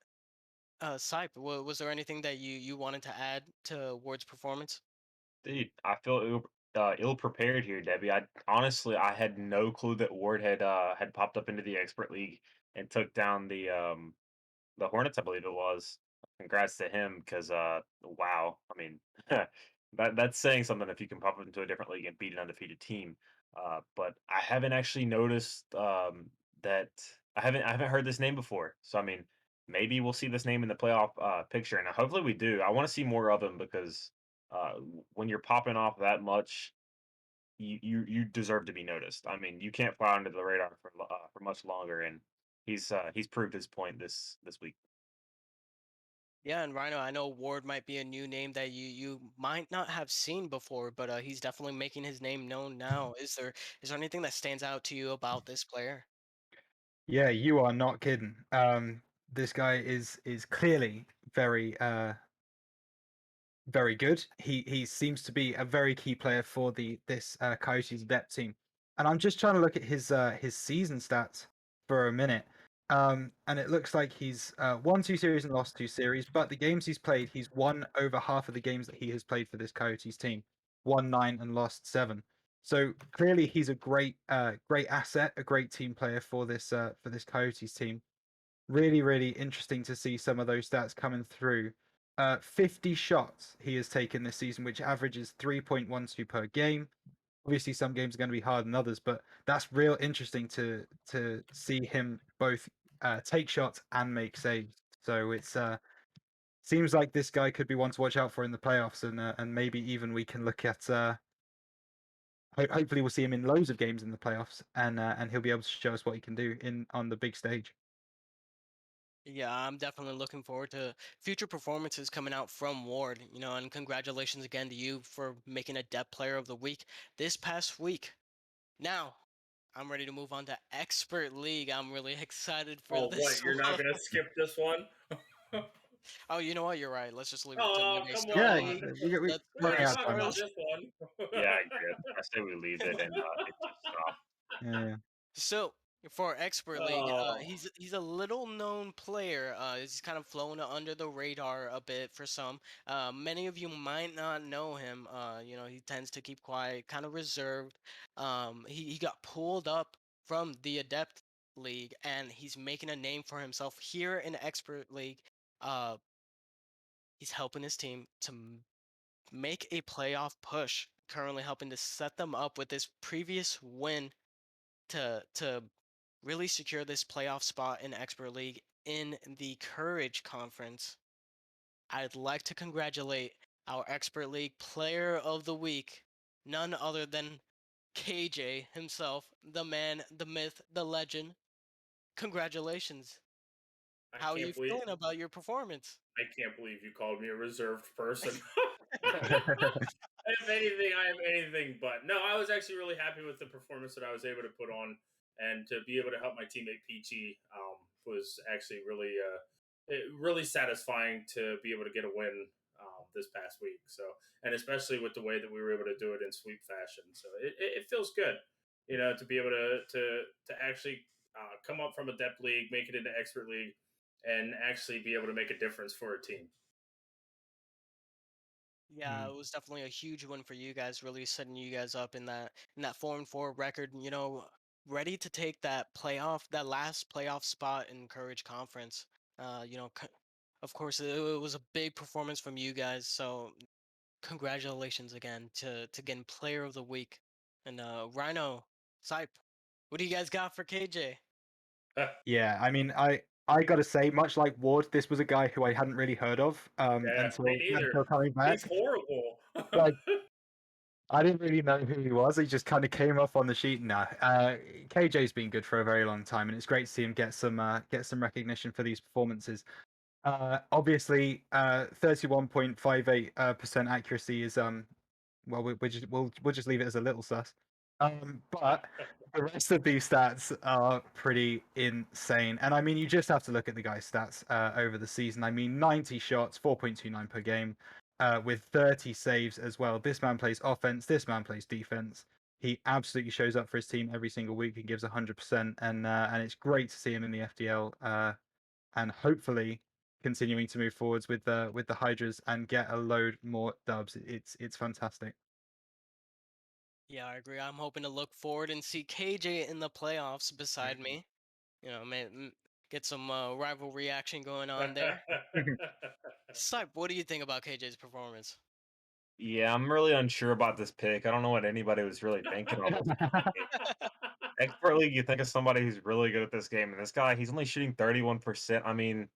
Sype, was there anything that you wanted to add to Ward's performance? Dude, I feel ill prepared here, Debbie. I had no clue that Ward had popped up into the expert league and took down the Hornets, I believe it was. Congrats to him, because wow, I mean, that's saying something if you can pop up into a different league and beat an undefeated team. But I haven't actually noticed that I haven't heard this name before. So I mean, maybe we'll see this name in the playoff picture, and hopefully we do. I want to see more of him because when you're popping off that much, you deserve to be noticed. I mean, you can't fly under the radar for much longer, and he's proved his point this week. Yeah, and Rhino, I know Ward might be a new name that you might not have seen before, but he's definitely making his name known now. Is there anything that stands out to you about this player? Yeah, you are not kidding. This guy is clearly very good. He seems to be a very key player for this Coyotes depth team. And I'm just trying to look at his season stats for a minute. And it looks like he's won 2 series and lost 2 series, but the games he's played, he's won over half of the games that he has played for this Coyotes team. Won 9 and lost 7. So clearly he's a great asset, a great team player for this Coyotes team. Really, really interesting to see some of those stats coming through. 50 shots he has taken this season, which averages 3.12 per game. obviously some games are going to be harder than others, but that's real interesting to see him both take shots and make saves. So it's seems like this guy could be one to watch out for in the playoffs, and maybe even we can look at. Hopefully, we'll see him in loads of games in the playoffs, and he'll be able to show us what he can do in on the big stage. Yeah, I'm definitely looking forward to future performances coming out from Ward. And congratulations again to you for making a Depth Player of the Week this past week. Now, I'm ready to move on to Expert League. I'm really excited for Oh, what? this You're not one. gonna skip this one? Oh, you know what? You're right. Let's just leave it to Oh, Monday come Star Yeah, League. on. we Let's We running already out of talked time about now. this one. Yeah, I agree. I say we leave it and it just stop. Yeah. So for Expert League, Oh. he's a little known player. He's kind of flown under the radar a bit for some. Many of you might not know him. He tends to keep quiet, kind of reserved. He got pulled up from the Adept League, and he's making a name for himself here in Expert League. Uh, he's helping his team to make a playoff push. Currently helping to set them up with this previous win to really secure this playoff spot in Expert League in the Courage Conference. I'd like to congratulate our Expert League Player of the Week, none other than KJ himself, the man, the myth, the legend. Congratulations. I How are you can't believe feeling about your performance? I can't believe you called me a reserved person. If anything, I am anything but. No, I was actually really happy with the performance that I was able to put on, and to be able to help my teammate Peachy was actually really satisfying to be able to get a win this past week. So, and especially with the way that we were able to do it in sweep fashion, so it feels good, to be able to actually come up from a depth league, make it into expert league, and actually be able to make a difference for a team. Yeah, Mm. it was definitely a huge one for you guys, really setting you guys up in that 4-4 record. Ready to take that last playoff spot in Courage Conference. Of course, it was a big performance from you guys. So congratulations again to getting Player of the Week. And Rhino, Sype, what do you guys got for KJ? Yeah, I mean, I gotta say, much like Ward, this was a guy who I hadn't really heard of Yeah, me neither. until coming He's back. horrible. Like, I didn't really know who he was. He just kind of came up on the sheet. Now, KJ's been good for a very long time, and it's great to see him get some recognition for these performances. Obviously, 31.58% accuracy is well, we'll just leave it as a little sus. But the rest of these stats are pretty insane, and I mean, you just have to look at the guy's stats over the season. I mean, 90 shots, 4.29 per game, with 30 saves as well. This man plays offense. This man plays defense. He absolutely shows up for his team every single week and gives 100%, and it's great to see him in the FDL. And hopefully continuing to move forwards with the Hydras and get a load more dubs. It's fantastic. Yeah, I agree. I'm hoping to look forward and see KJ in the playoffs beside me. Get some rivalry action going on there. Sype, what do you think about KJ's performance? Yeah, I'm really unsure about this pick. I don't know what anybody was really thinking on this game. Expert League, you think of somebody who's really good at this game, and this guy, he's only shooting 31%. I mean,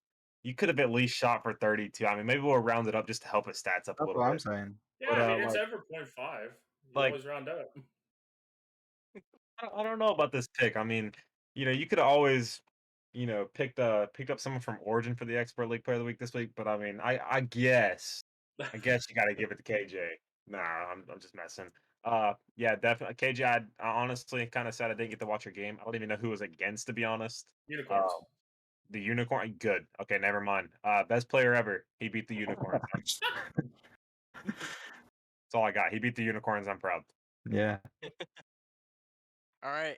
you could have at least shot for 32. I mean, maybe we'll round it up just to help his stats up a That's little what I'm bit. saying. Yeah, But I mean it's ever 0.5. You like always round up. I don't know about this pick. I mean, you could always, picked up someone from Origin for the Expert League Player of the Week this week. But I mean, I guess you got to give it to KJ. Nah, I'm just messing. Yeah, definitely KJ. I honestly kind of sad I didn't get to watch your game. I don't even know who was against, to be honest. Unicorns. The Unicorn, good. Okay, never mind. Best player ever. He beat the Unicorns. That's all I got. He beat the Unicorns. I'm proud. Yeah. All right.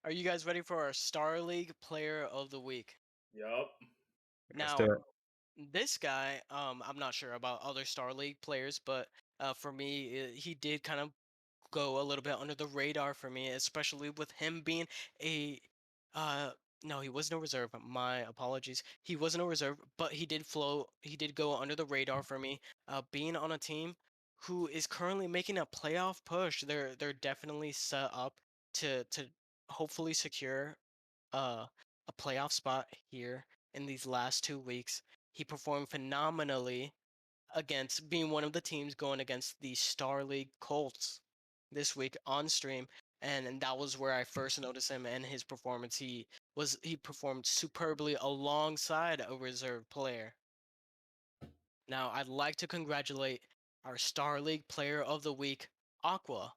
Are you guys ready for our Star League Player of the Week? Yup. Let's Now, do it. this guy, I'm not sure about other Star League players, but for me, he did kind of go a little bit under the radar for me, especially with him being a uh no, he wasn't a reserve. My apologies. He wasn't a reserve, but he did go under the radar for me, being on a team who is currently making a playoff push. They're definitely set up to hopefully secure a playoff spot here in these last 2 weeks. He performed phenomenally against being one of the teams going against the Star League Colts this week on stream, and that was where I first noticed him and his performance. He performed superbly alongside a reserve player. Now, I'd like to congratulate our Star League Player of the Week, Aqua,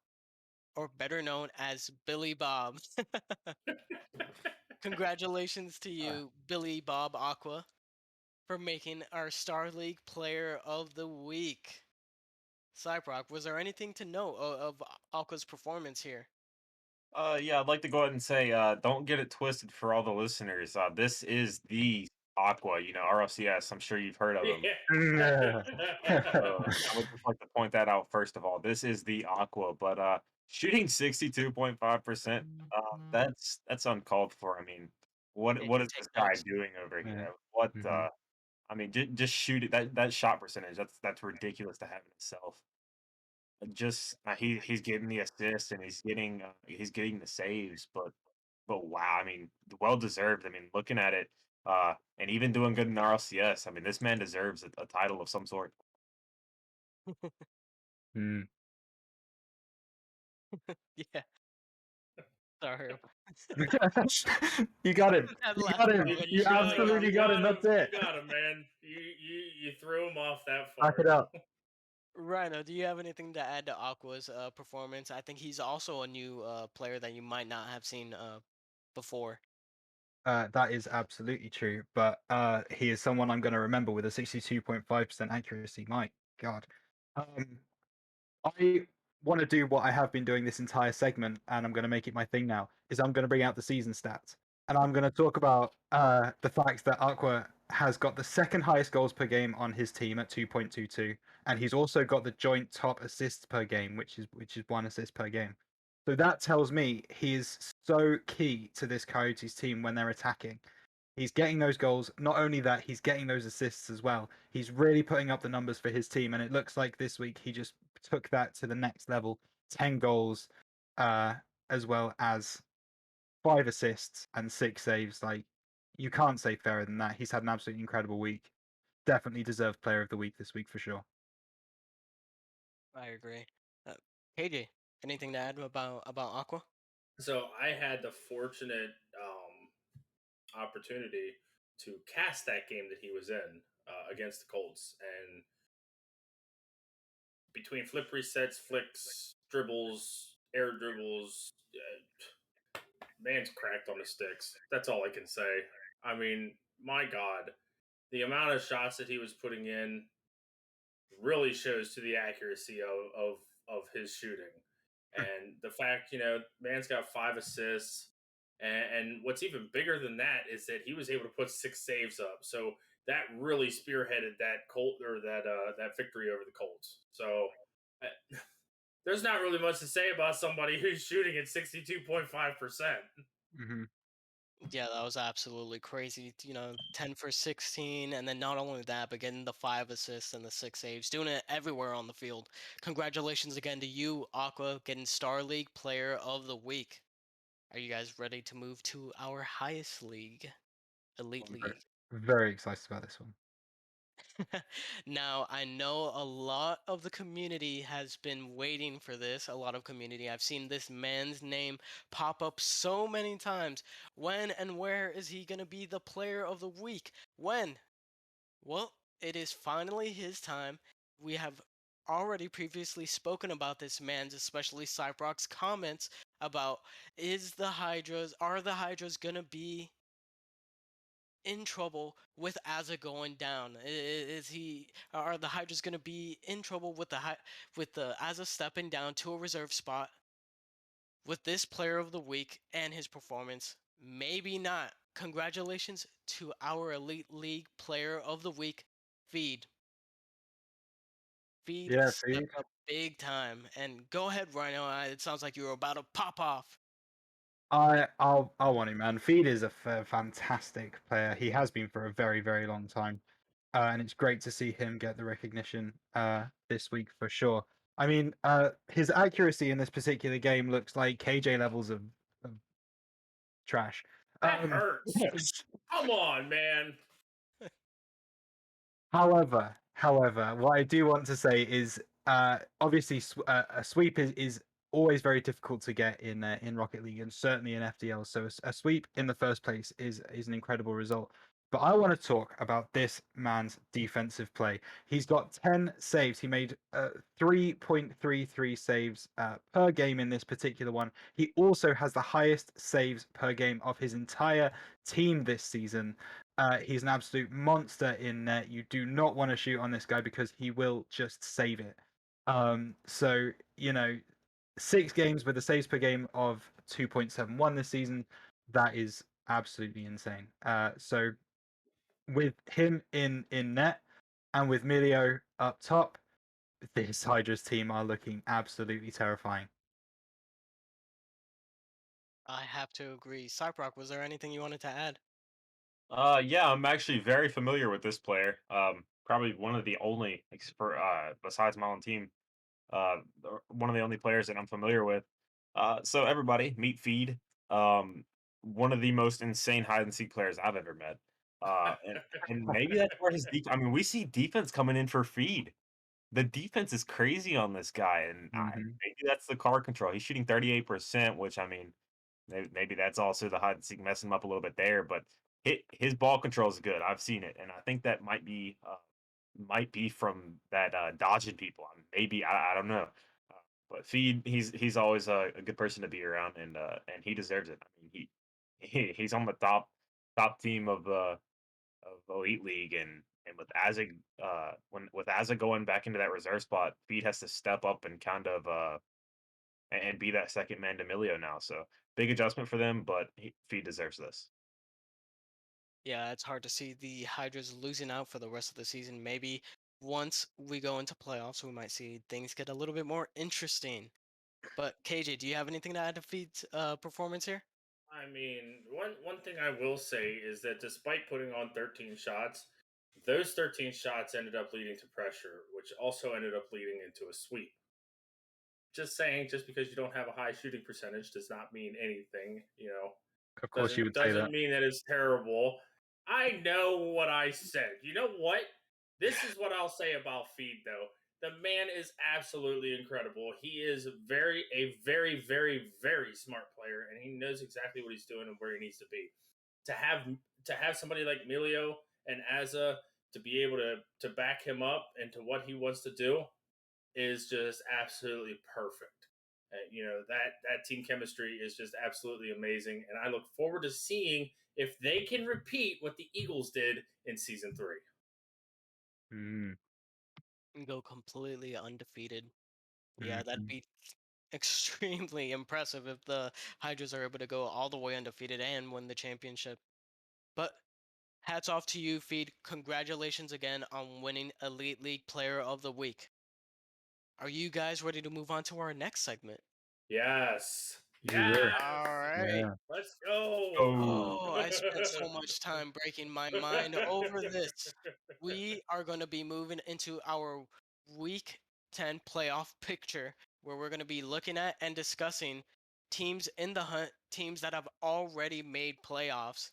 or better known as Billy Bob. Congratulations to you, Billy Bob Aqua, for making our Star League Player of the Week. Cyprock, was there anything to note of Aqua's performance here? Yeah, I'd like to go ahead and say, don't get it twisted for all the listeners. This is the Aqua, RLCS. I'm sure you've heard of them. Yeah. I would just like to point that out first of all. This is the Aqua, but shooting 62.5%, that's uncalled for. I mean, Yeah, what is take this guy notes. doing over Yeah. here? What Mhm. I mean, just shoot it. That shot percentage, that's ridiculous to have in itself. Just he's getting the assists and he's getting the saves, but wow, I mean, well deserved. I mean, looking at it, and even doing good in RLCS. I mean, this man deserves a title of some sort. Mm. Yeah, sorry. You got him. That You last got him. part when You showed it off. absolutely got him. That's You it. got him, man. You threw him off that Back far. it up. Rhino, do you have anything to add to Aqua's performance? I think he's also a new player that you might not have seen before. That is absolutely true. But he is someone I'm going to remember with a 62.5% accuracy. My God. I want to do what I have been doing this entire segment, and I'm going to make it my thing now. Is I'm going to bring out the season stats, and I'm going to talk about the fact that Aqua has got the second highest goals per game on his team at 2.22, and he's also got the joint top assists per game, which is 1 assist per game. So that tells me he is so key to this Coyotes team when they're attacking. He's getting those goals. Not only that, he's getting those assists as well. He's really putting up the numbers for his team, and it looks like this week he just took that to the next level. 10 goals, as well as 5 assists and 6 saves. Like, you can't say fairer than that. He's had an absolutely incredible week. Definitely deserved Player of the Week this week for sure. I agree. Uh, KJ, anything to add about Aqua? So I had the fortunate opportunity to cast that game that he was in against the Colts, and between flip resets, flicks, dribbles, air dribbles, man's cracked on the sticks. That's all I can say. I mean, my God, the amount of shots that he was putting in really shows to the accuracy of his shooting. And the fact, man's got 5 assists. And what's even bigger than that is that he was able to put 6 saves up. So that really spearheaded that Colt or that victory over the Colts. So there's not really much to say about somebody who's shooting at 62.5%. Mm-hmm. Yeah, that was absolutely crazy. 10 for 16, and then not only that, but getting the 5 assists and the 6 saves, doing it everywhere on the field. Congratulations again to you, Aqua, getting Star League Player of the Week. Are you guys ready to move to our highest league, Elite I'm League? very excited about this one. Now, I know a lot of the community has been waiting for this. A lot of community. I've seen this man's name pop up so many times. When and where is he going to be the player of the week? When? Well, it is finally his time. We have already previously spoken about this man's, especially Cyprock's comments about are the Hydras going to be in trouble with Azza going down? Are the Hydras going to be in trouble with the Azza stepping down to a reserve spot with this player of the week and his performance? Maybe not. Congratulations to our Elite League player of the week, Feed. Feed Yeah, Feed. stepped up big time. And go ahead, Rhino. It sounds like you were about to pop off. I want him, man. Feed is a fantastic player. He has been for a very, very long time, and it's great to see him get the recognition this week for sure. I mean, his accuracy in this particular game looks like KJ levels of trash. That hurts. Yes. Come on, man. However, what I do want to say is, obviously, a sweep is always very difficult to get in Rocket League and certainly in FDL. So a sweep in the first place is an incredible result. But I want to talk about this man's defensive play. He's got 10 saves. He made 3.33 saves per game in this particular one. He also has the highest saves per game of his entire team this season. He's an absolute monster in net. You do not want to shoot on this guy because he will just save it. So, 6 games with a saves per game of 2.71 this season, that is absolutely insane. So with him in net and with Milio up top, this Hydra's team are looking absolutely terrifying. I have to agree. Cyprock, was there anything you wanted to add? Yeah, I'm actually very familiar with this player. Probably one of the only, besides my own team, one of the only players that I'm familiar with. So everybody, meet Feed. One of the most insane hide and seek players I've ever met. And maybe that's where his I mean, we see defense coming in for Feed. The defense is crazy on this guy, and Mhm. maybe that's the car control. He's shooting 38%, which I mean, maybe that's also the hide and seek messing him up a little bit there. But his ball control is good. I've seen it, and I think that might be from that dodging people. I mean, maybe I don't know. But Feed, he's always a good person to be around, and he deserves it. I mean, he's on the top team of Elite League, and with Azig when with Azig going back into that reserve spot, Feed has to step up and kind of and be that second man to Emilio now. So big adjustment for them, but Feed deserves this. Yeah, it's hard to see the Hydras losing out for the rest of the season. Maybe once we go into playoffs, we might see things get a little bit more interesting. But KJ, do you have anything to add to Feed's performance here? I mean, one thing I will say is that despite putting on 13 shots, those 13 shots ended up leading to pressure, which also ended up leading into a sweep. Just saying, just because you don't have a high shooting percentage does not mean anything. Of course, you Doesn't would say doesn't that. mean that it's terrible. I know what I said. You know what? This is what I'll say about Feed though. The man is absolutely incredible. He is very, very, very smart player, and he knows exactly what he's doing and where he needs to be. To have to have somebody like Milio and Azza to be able to back him up into what he wants to do is just absolutely perfect. That team chemistry is just absolutely amazing, and I look forward to seeing if they can repeat what the Eagles did in season 3. Mm, And go completely undefeated. Yeah, that'd mhm. be extremely impressive if the Hydras are able to go all the way undefeated and win the championship. But hats off to you, Feed. Congratulations again on winning Elite League Player of the Week. Are you guys ready to move on to our next segment? Yes, We were. yes, All right. Yeah. let's go. Oh, Oh, I spent so much time breaking my mind over this. We are going to be moving into our Week 10 playoff picture where we're going to be looking at and discussing teams in the hunt, teams that have already made playoffs,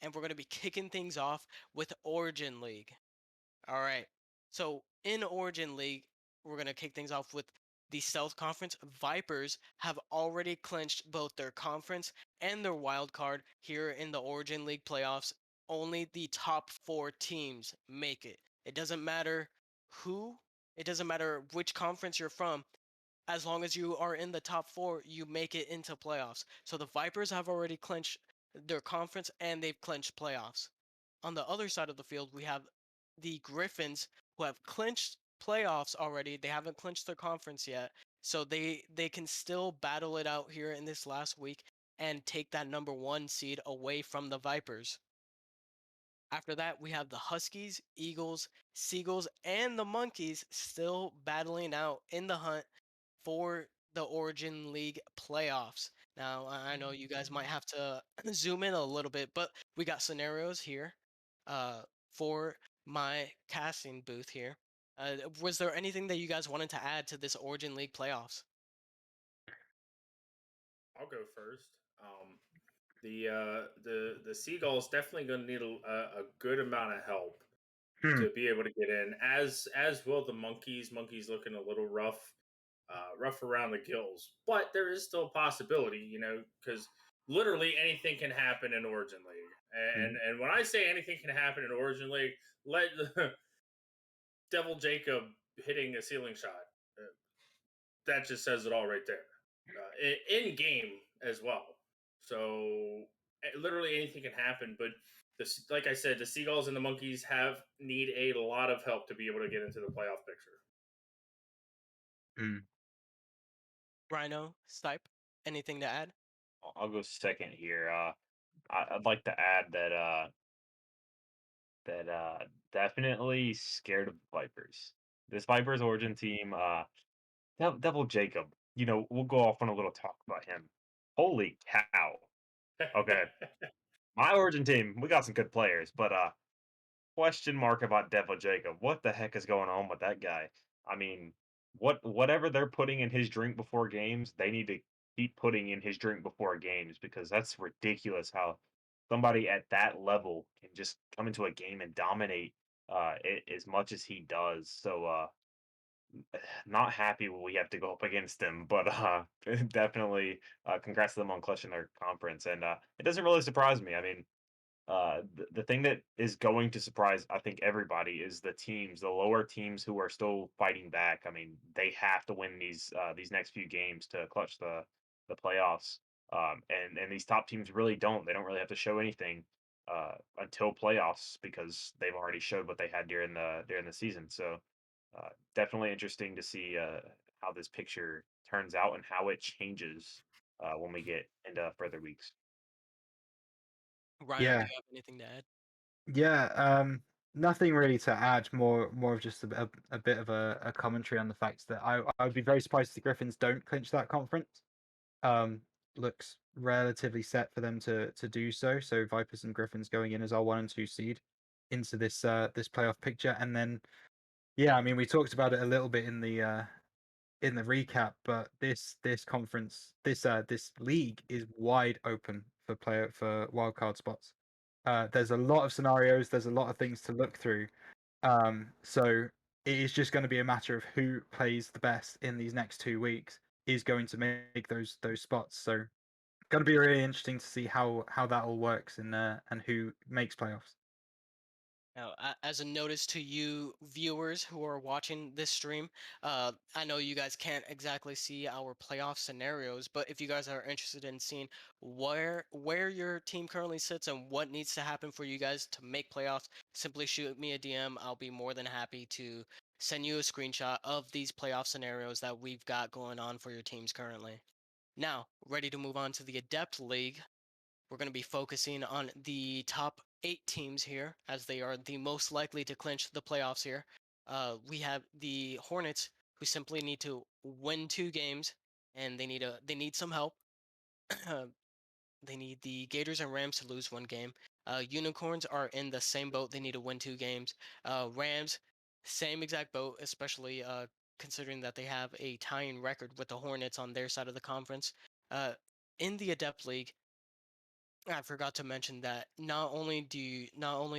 and we're going to be kicking things off with Origin League. All right. So in Origin League, we're going to kick things off with the South Conference. Vipers have already clinched both their conference and their wild card here in the Origin League playoffs. Only the top 4 teams make it. It doesn't matter who, it doesn't matter which conference you're from. As long as you are in the top 4, you make it into playoffs. So the Vipers have already clinched their conference and they've clinched playoffs. On the other side of the field, we have the Griffins who have clinched playoffs already. They haven't clinched their conference yet, so they can still battle it out here in this last week and take that number 1 seed away from the Vipers. After that, we have the Huskies, Eagles, Seagulls, and the Monkeys still battling out in the hunt for the Origin League playoffs. Now, I know you guys might have to zoom in a little bit, but we got scenarios here for my casting booth here. Was there anything that you guys wanted to add to this Origin League playoffs? I'll go first. The Seagulls definitely going to need a good amount of help Hmm. to be able to get in. As will the Monkeys. Monkeys looking a little rough around the gills, but there is still a possibility, because literally anything can happen in Origin League. And when I say anything can happen in Origin League, let Devil Jacob hitting a ceiling shot. That just says it all right there. In game as well. So literally anything can happen. But like I said, the Seagulls and the Monkeys need a lot of help to be able to get into the playoff picture. Rhino, Stipe, anything to add? I'll go second here. I'd like to add that definitely scared of Vipers. This Vipers Origin team, Devil Jacob. We'll go off on a little talk about him. Holy cow! Okay, my Origin team, we got some good players, but question mark about Devil Jacob. What the heck is going on with that guy? I mean, whatever they're putting in his drink before games, they need to keep putting in his drink before games because that's ridiculous how somebody at that level can just come into a game and dominate as much as he does. So not happy when we have to go up against him, but definitely congrats to them on clutching their conference. And it doesn't really surprise me. I mean, the thing that is going to surprise, I think, everybody is the lower teams who are still fighting back. I mean, they have to win these next few games to clutch the playoffs. And these top teams really don't. They don't really have to show anything until playoffs because they've already showed what they had during the season. So definitely interesting to see how this picture turns out and how it changes when we get into further weeks. Rhino, do Yeah, you have anything to add? yeah. Nothing really to add. More of just a bit of a commentary on the fact that I would be very surprised if the Griffins don't clinch that conference. Um, Looks relatively set for them to do so. So Vipers and Griffins going in as our 1 and 2 seed into this playoff picture, and then yeah, I mean we talked about it a little bit in the recap, but this conference, this league is wide open for wildcard spots. There's a lot of scenarios. There's a lot of things to look through. So it is just going to be a matter of who plays the best in these next 2 weeks is going to make those spots. So going to be really interesting to see how that all works and who makes playoffs. Now, as a notice to you viewers who are watching this stream, I know you guys can't exactly see our playoff scenarios, but if you guys are interested in seeing where your team currently sits and what needs to happen for you guys to make playoffs, simply shoot me a DM. I'll be more than happy to send you a screenshot of these playoff scenarios that we've got going on for your teams currently. Now, ready to move on to the Adept League. We're going to be focusing on the top 8 teams here, as they are the most likely to clinch the playoffs here. We have the Hornets, who simply need to win 2 games, and they need some help. They need the Gators and Rams to lose 1 game. Unicorns are in the same boat. They need to win 2 games. Rams, same exact boat, especially considering that they have a tying record with the Hornets on their side of the conference. In the Adept League, I forgot to mention that not only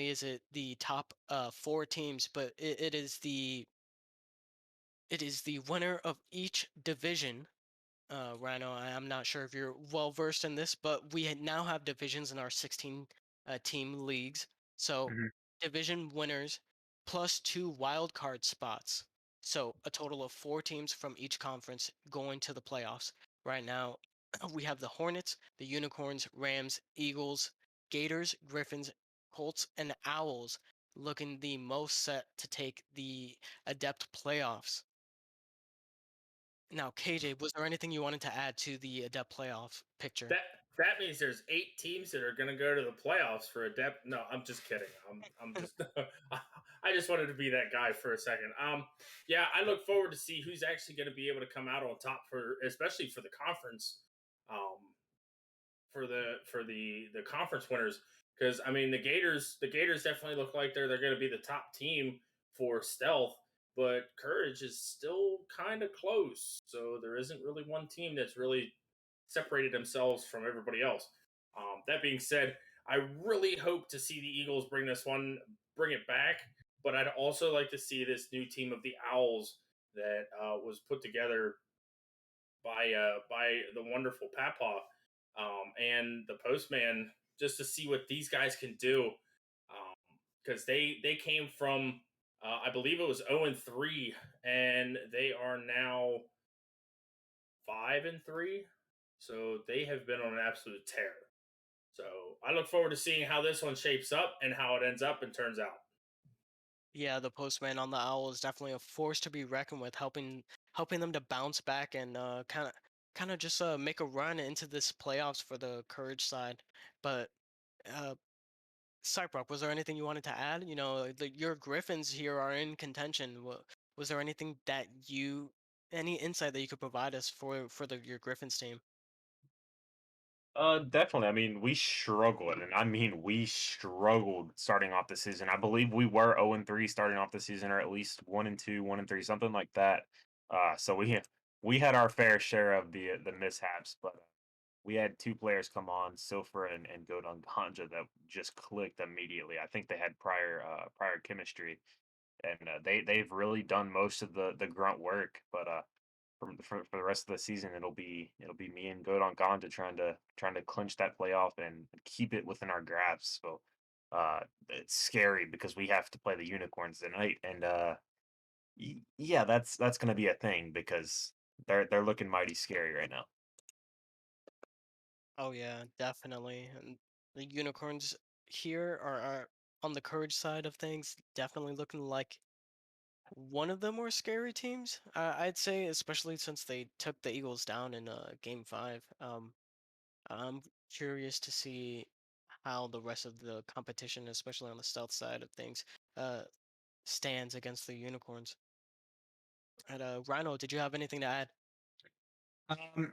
is it the top 4 teams, but it is the winner of each division. Rhino, I'm not sure if you're well versed in this, but we now have divisions in our 16 team leagues. So Mhm. division winners plus 2 wild card spots. So a total of 4 teams from each conference going to the playoffs. Right now, we have the Hornets, the Unicorns, Rams, Eagles, Gators, Griffins, Colts, and Owls looking the most set to take the Adept playoffs. Now, KJ, was there anything you wanted to add to the Adept playoff picture? That means there's 8 teams that are going to go to the playoffs for a depth. No, I'm just kidding. I'm just I just wanted to be that guy for a second. Yeah, I look forward to see who's actually going to be able to come out on top for, especially for the conference, um, for the conference winners. Because I mean, the Gators definitely look like they're going to be the top team for stealth. but Courage is still kind of close. So there isn't really one team that's really separated themselves from everybody else. That being said, I really hope to see the Eagles bring it back. But I'd also like to see this new team of the Owls that was put together by the wonderful Papa and the Postman, just to see what these guys can do. Because they came from I believe it was 0-3, and they are now 5-3. So they have been on an absolute tear. So I look forward to seeing how this one shapes up and how it ends up and turns out. Yeah, the postman on the owl is definitely a force to be reckoned with, helping them to bounce back and kind of just make a run into this playoffs for the Courage side. But uh, Cyprock, was there anything you wanted to add? Your Griffins here are in contention. Was there anything any insight that you could provide us for your Griffins team? Definitely. I mean, we struggled, and I mean we struggled starting off the season. I believe we were 0-3 starting off the season, or at least 1-2, 1-3, something like that. So we had our fair share of the mishaps, but we had two players come on, Silver and Godon Ganja, that just clicked immediately. I think they had prior chemistry, and they've really done most of the grunt work. But for the rest of the season, it'll be me and Godon Ganja trying to clinch that playoff and keep it within our grasp. So it's scary because we have to play the Unicorns tonight, and yeah, that's gonna be a thing because they're looking mighty scary right now. Oh yeah, definitely. And the unicorns here are on the Courage side of things, definitely looking like one of the more scary teams. I'd say, especially since they took the Eagles down in Game 5. I'm curious to see how the rest of the competition, especially on the stealth side of things, uh, stands against the unicorns. And Rhino, did you have anything to add? Um,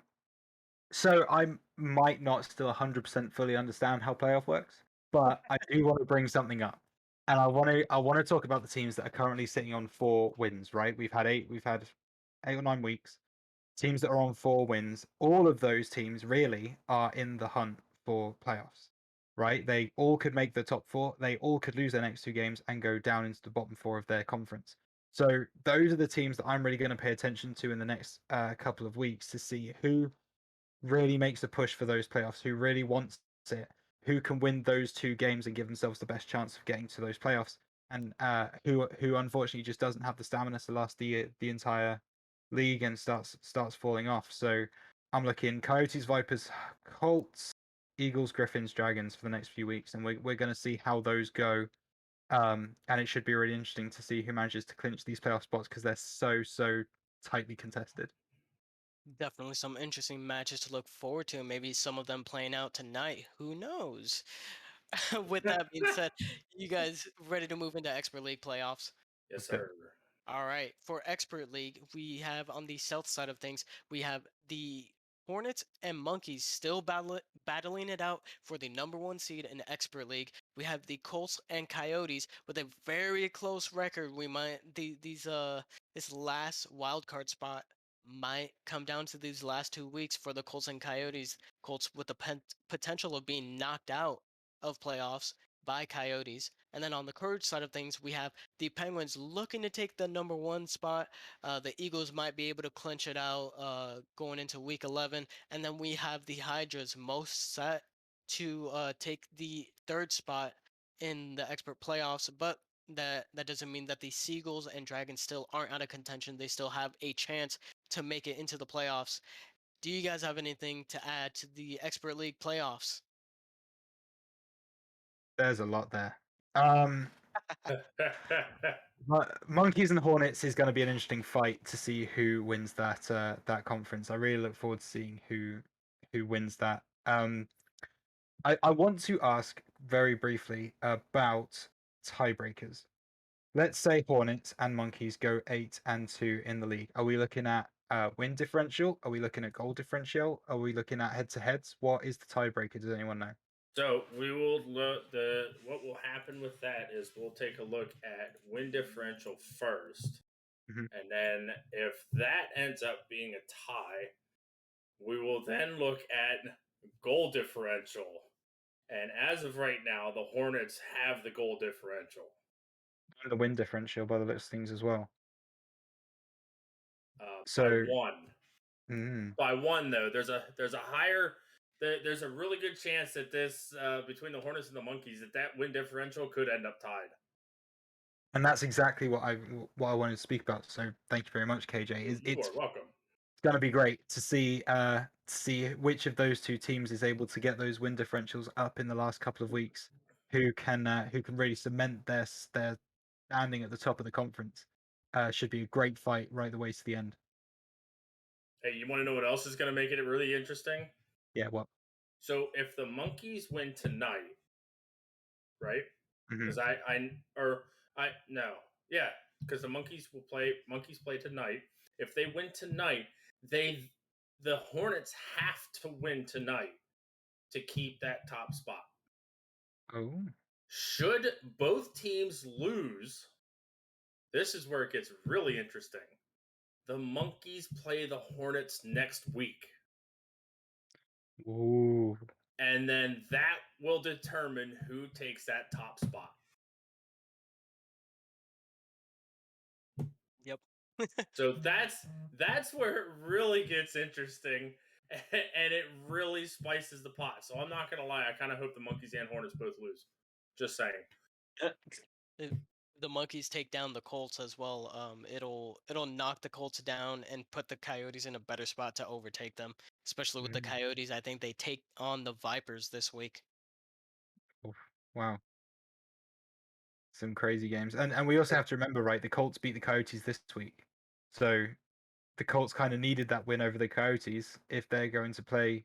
so I might not still 100% fully understand how playoff works, but I do want to bring something up, and I want to talk about the teams that are currently sitting on 4 wins. Right, we've had 8 or 9 weeks. Teams that are on 4 wins, all of those teams really are in the hunt for playoffs. Right, they all could make the top 4. They all could lose their next 2 games and go down into the bottom 4 of their conference. So those are the teams that I'm really going to pay attention to in the next couple of weeks to see who really makes a push for those playoffs, who really wants it, who can win those 2 games and give themselves the best chance of getting to those playoffs, and who unfortunately just doesn't have the stamina to last the entire league and starts falling off. So I'm looking Coyotes, Vipers, Colts, Eagles, Griffins, Dragons for the next few weeks, and we're going to see how those go. And it should be really interesting to see who manages to clinch these playoff spots because they're so tightly contested. Definitely some interesting matches to look forward to, and maybe some of them playing out tonight. Who knows? With that being said, you guys ready to move into Expert League playoffs? Yes, Let's go. sir. All right. For Expert League, we have on the south side of things, we have the Hornets and Monkeys still battling it out for the #1 seed in Expert League. We have the Colts and Coyotes with a very close record. We might these this last wild card spot might come down to these last 2 weeks for the Colts and Coyotes. Colts with the potential of being knocked out of playoffs by Coyotes. And then on the Courage side of things, we have the Penguins looking to take the #1 spot. The Eagles might be able to clinch it out going into week 11. And then we have the Hydras most set to take the 3rd spot in the expert playoffs. But that doesn't mean that the Seagulls and Dragons still aren't out of contention. They still have a chance to make it into the playoffs. Do you guys have anything to add to the Expert League playoffs? There's a lot there. Monkeys and Hornets is going to be an interesting fight to see who wins that conference. I really look forward to seeing who wins that. I want to ask very briefly about tiebreakers. Let's say Hornets and Monkeys go 8-2 in the league. Are we looking at win differential? Are we looking at goal differential? Are we looking at head to heads? What is the tiebreaker? Does anyone know? So we will look what will happen with that is we'll take a look at win differential first, And then if that ends up being a tie, we will then look at goal differential. And as of right now, the Hornets have the goal differential. And the win differential by the looks of things as well. By So, one. mm, By one though, there's a higher there's a really good chance that this between the Hornets and the Monkeys that win differential could end up tied. and that's exactly what I wanted to speak about. So, thank you very much, KJ. You are welcome. It's going to be great to see which of those two teams is able to get those win differentials up in the last couple of weeks. Who can really cement their standing at the top of the conference? Should be a great fight right the way to the end. Hey, you want to know what else is going to make it really interesting? Yeah, what? So if the Monkeys win tonight, right? Mhm. Because because the Monkeys play tonight. If they win tonight, the Hornets have to win tonight to keep that top spot. Oh, Should both teams lose, this is where it gets really interesting. The Monkeys play the Hornets next week. ooh, And then that will determine who takes that top spot. Yep. So that's where it really gets interesting, and it really spices the pot. So I'm not gonna lie, I kind of hope the Monkeys and Hornets both lose. Just saying. If the Monkeys take down the Colts as well, it'll knock the Colts down and put the Coyotes in a better spot to overtake them. Especially with the Mm. Coyotes, I think they take on the Vipers this week. Oof, wow. Some crazy games. And we also have to remember, right, the Colts beat the Coyotes this week. So the Colts kind of needed that win over the Coyotes if they're going to play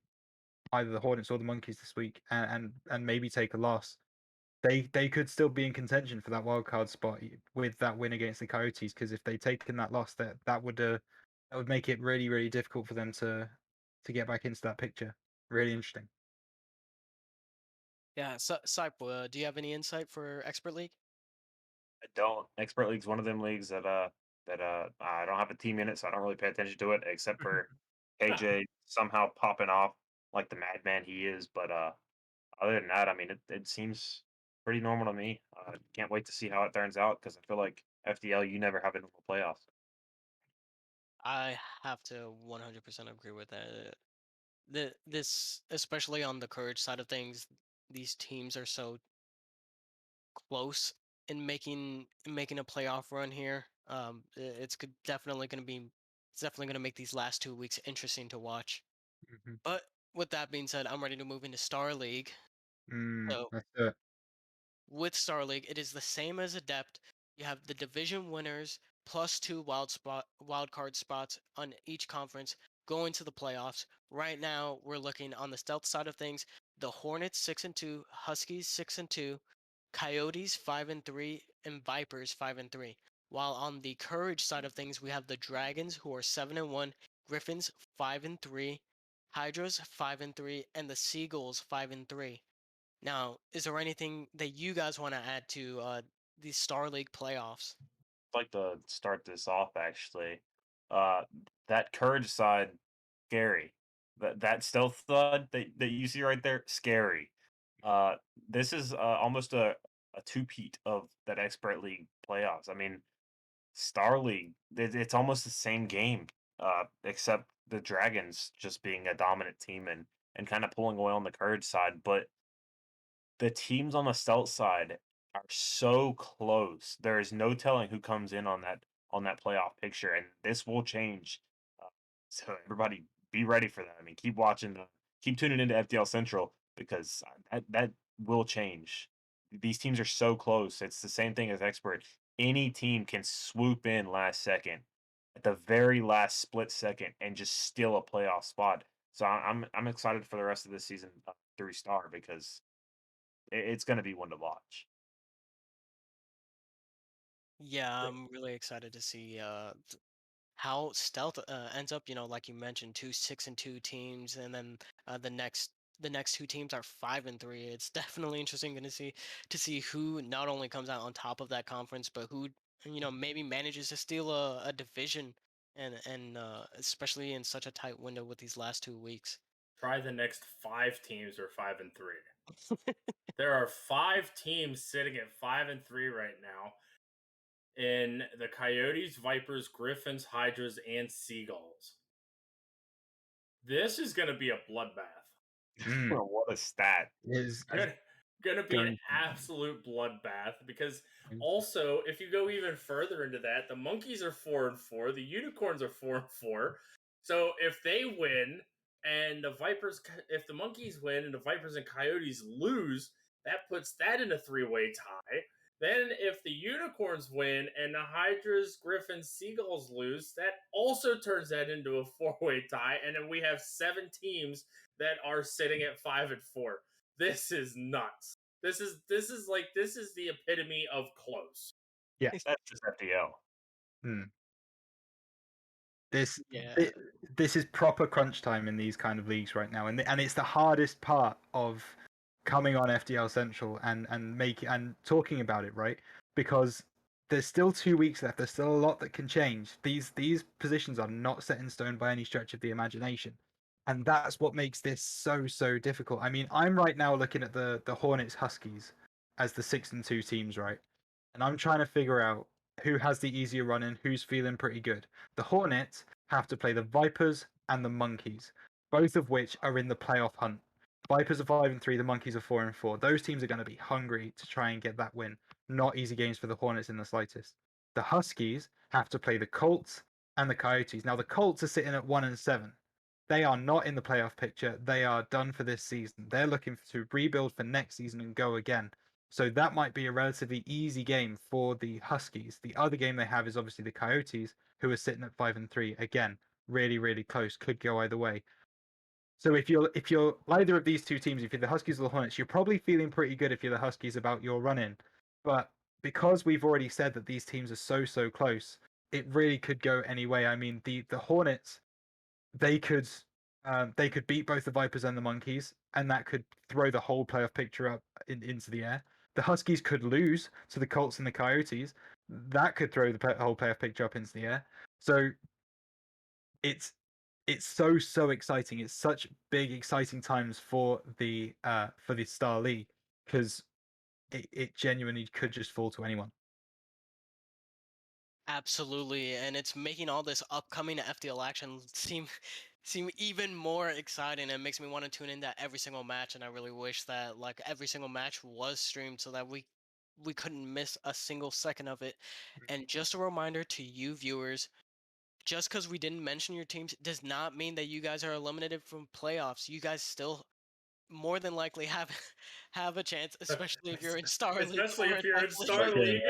either the Hornets or the Monkeys this week and maybe take a loss. They could still be in contention for that wild card spot with that win against the Coyotes, because if they'd taken that loss, that would make it really, really difficult for them to get back into that picture. Really interesting. Yeah, so, Sype, do you have any insight for Expert League? I don't. Expert League's one of them leagues that I don't have a team in it, so I don't really pay attention to it, except for KJ somehow popping off like the madman he is. But other than that, I mean, it seems pretty normal to me. Can't wait to see how it turns out because I feel like FDL, you never have a normal playoffs. I have to 100% agree with that. This, especially on the Courage side of things, these teams are so close in making a playoff run here. Definitely going to be it's definitely going to make these last 2 weeks interesting to watch. Mhm. But with that being said, I'm ready to move into Star League. So That's it. with Star League, it is the same as Adept. You have the division winners plus two wild card spots on each conference going to the playoffs. Right now, we're looking on the stealth side of things. The Hornets 6-2, Huskies 6-2, Coyotes 5-3, and Vipers 5-3. While on the Courage side of things, we have the Dragons who are 7-1, Griffins 5-3, Hydras 5-3, and the Seagulls 5-3. Now, is there anything that you guys want to add to the Star League playoffs? I'd like to start this off actually. Uh, that courage side, scary. That stealth side that you see right there, scary. Uh, this is almost a two-peat of that expert league playoffs. I mean, Star League, it's almost the same game, except the Dragons just being a dominant team and kind of pulling away on the courage side. But the teams on the stealth side are so close. There is no telling who comes in on that playoff picture, and this will change. So everybody, be ready for that. I mean, keep watching, keep tuning into FDL Central because that will change. These teams are so close. It's the same thing as expert. Any team can swoop in last second, at the very last split second, and just steal a playoff spot. So I'm excited for the rest of this season through Star because it's gonna be one to watch. Yeah, I'm really excited to see how Stealth ends up. Like you mentioned, two 6-2 teams, and then the next two teams are 5-3. It's definitely interesting to see who not only comes out on top of that conference, but who maybe manages to steal a division, and especially in such a tight window with these last 2 weeks. Try the next 5 teams are 5-3. There are 5 teams sitting at 5-3 right now in the Coyotes, Vipers, Griffins, Hydras, and Seagulls. This is going to be a bloodbath. What a stat. Is Going to be an Going- absolute bloodbath because Mm. also, if you go even further into that, the Monkeys are 4-4, the Unicorns are 4-4. So if they win and the Vipers, if the Monkeys win and the Vipers and Coyotes lose, that puts that in a 3-way tie. Then if the Unicorns win and the Hydras, Griffins, Seagulls lose, that also turns that into a 4-way tie. And then we have 7 teams that are sitting at 5-4. This is nuts. This is the epitome of close. That's just FDL. This Yeah. this is proper crunch time in these kind of leagues right now, and it's the hardest part of coming on FDL Central and talking about it, right? Because there's still 2 weeks left. There's still a lot that can change. These positions are not set in stone by any stretch of the imagination, and that's what makes this so difficult. I mean, I'm right now looking at the Hornets Huskies as the 6-2 teams, right? And I'm trying to figure out who has the easier run and who's feeling pretty good. The Hornets have to play the Vipers and the Monkeys, both of which are in the playoff hunt. Vipers are 5-3, the Monkeys are 4-4. Those teams are going to be hungry to try and get that win. Not easy games for the Hornets in the slightest. The Huskies have to play the Colts and the Coyotes. Now the Colts are sitting at 1-7. They are not in the playoff picture. They are done for this season. They're looking to rebuild for next season and go again. So that might be a relatively easy game for the Huskies. The other game they have is obviously the Coyotes, who are sitting at 5-3. Again, really close. Could go either way. So if you're either of these two teams, if you're the Huskies or the Hornets, you're probably feeling pretty good if you're the Huskies about your run in. But because we've already said that these teams are so close, it really could go any way. I mean, the Hornets, they could beat both the Vipers and the Monkeys, and that could throw the whole playoff picture up into the air. The Huskies could lose to the Colts and the Coyotes. That could throw the whole playoff picture up into the air. So it's so exciting. It's such big, exciting times for the Star League because it genuinely could just fall to anyone. Absolutely, and it's making all this upcoming FDL action seem even more exciting. It makes me want to tune into every single match, and I really wish that like every single match was streamed so that we couldn't miss a single second of it. And just a reminder to you viewers, just because we didn't mention your teams does not mean that you guys are eliminated from playoffs. You guys still more than likely have have a chance, especially if you're in Star League. Especially or if you're in Adeptly. Star League.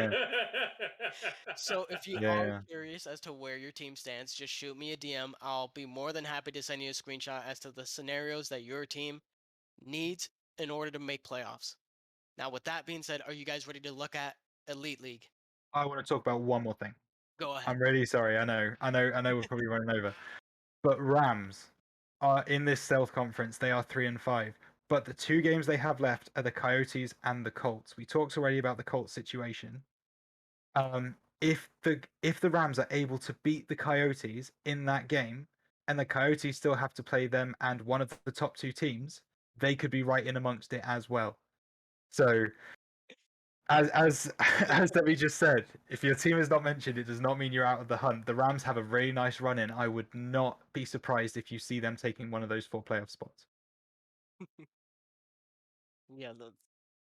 So if you Yeah, are yeah. curious as to where your team stands, just shoot me a DM. I'll be more than happy to send you a screenshot as to the scenarios that your team needs in order to make playoffs. Now, with that being said, are you guys ready to look at Elite League? I want to talk about one more thing. Go ahead. I'm really sorry. I know we're probably running over. But Rams are in this Stealth Conference. They are 3-5. But the two games they have left are the Coyotes and the Colts. We talked already about the Colts situation. If the Rams are able to beat the Coyotes in that game, and the Coyotes still have to play them and one of the top two teams, they could be right in amongst it as well. So as Debbie just said, if your team is not mentioned, it does not mean you're out of the hunt. The Rams have a really nice run in. I would not be surprised if you see them taking one of those 4 playoff spots. Yeah,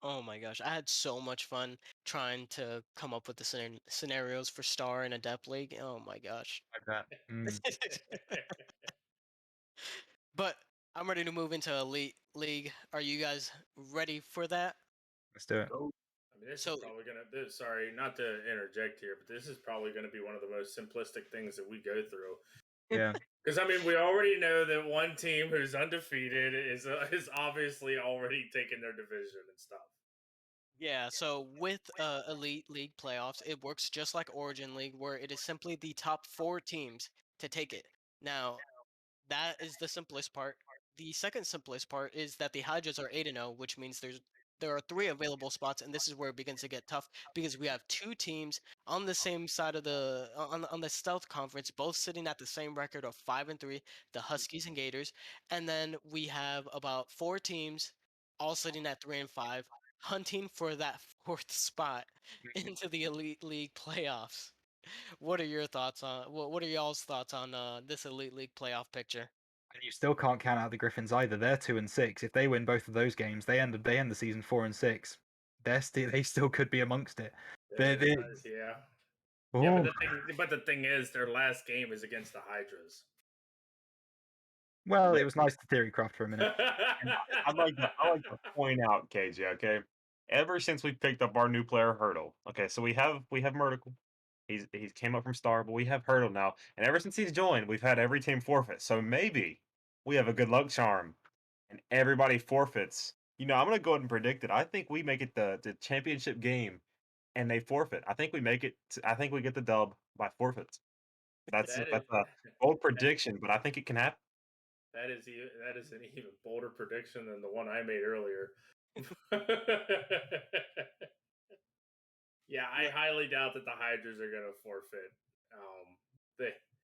oh my gosh, I had so much fun trying to come up with the scenarios for Star and Adept League. Oh my gosh. Like that. But I'm ready to move into Elite League. Are you guys ready for that? Let's do it. I mean, this So- is probably gonna. Sorry, not to interject here, but this is probably gonna be one of the most simplistic things that we go through. Yeah. Because I mean, we already know that one team who's undefeated is obviously already taken their division and stuff. Yeah, so with Elite League playoffs, it works just like Origin League, where it is simply the top 4 teams to take it. Now, that is the simplest part. The second simplest part is that the Hydras are 8-0, which means there's there are 3 available spots, and this is where it begins to get tough because we have 2 teams on the same side of the on the Stealth Conference, both sitting at the same record of 5-3, the Huskies and Gators, and then we have about 4 teams all sitting at 3-5, hunting for that 4th spot into the Elite League playoffs. What are your thoughts on what are y'all's thoughts on this Elite League playoff picture? And you still can't count out the Griffins either. They're 2-6. If they win both of those games, they end the season 4-6. They still could be amongst it. They Yeah. Yeah, oh, but the thing is, their last game is against the Hydras. well, it was nice to theorycraft for a minute. And I'd like to point out, KJ, okay? Ever since we picked up our new player Hurdle, okay, so we have Murticle. He's came up from Star, but we have Hurdle now. And ever since he's joined, we've had every team forfeit. So maybe we have a good luck charm and everybody forfeits. You know, I'm gonna go ahead and predict it. I think we make it the championship game and they forfeit. I think we make it I think we get the dub by forfeits. That's That is that's a bold prediction, but I think it can happen. that is an even bolder prediction than the one I made earlier. Yeah, I highly doubt that the Hydras are going to forfeit.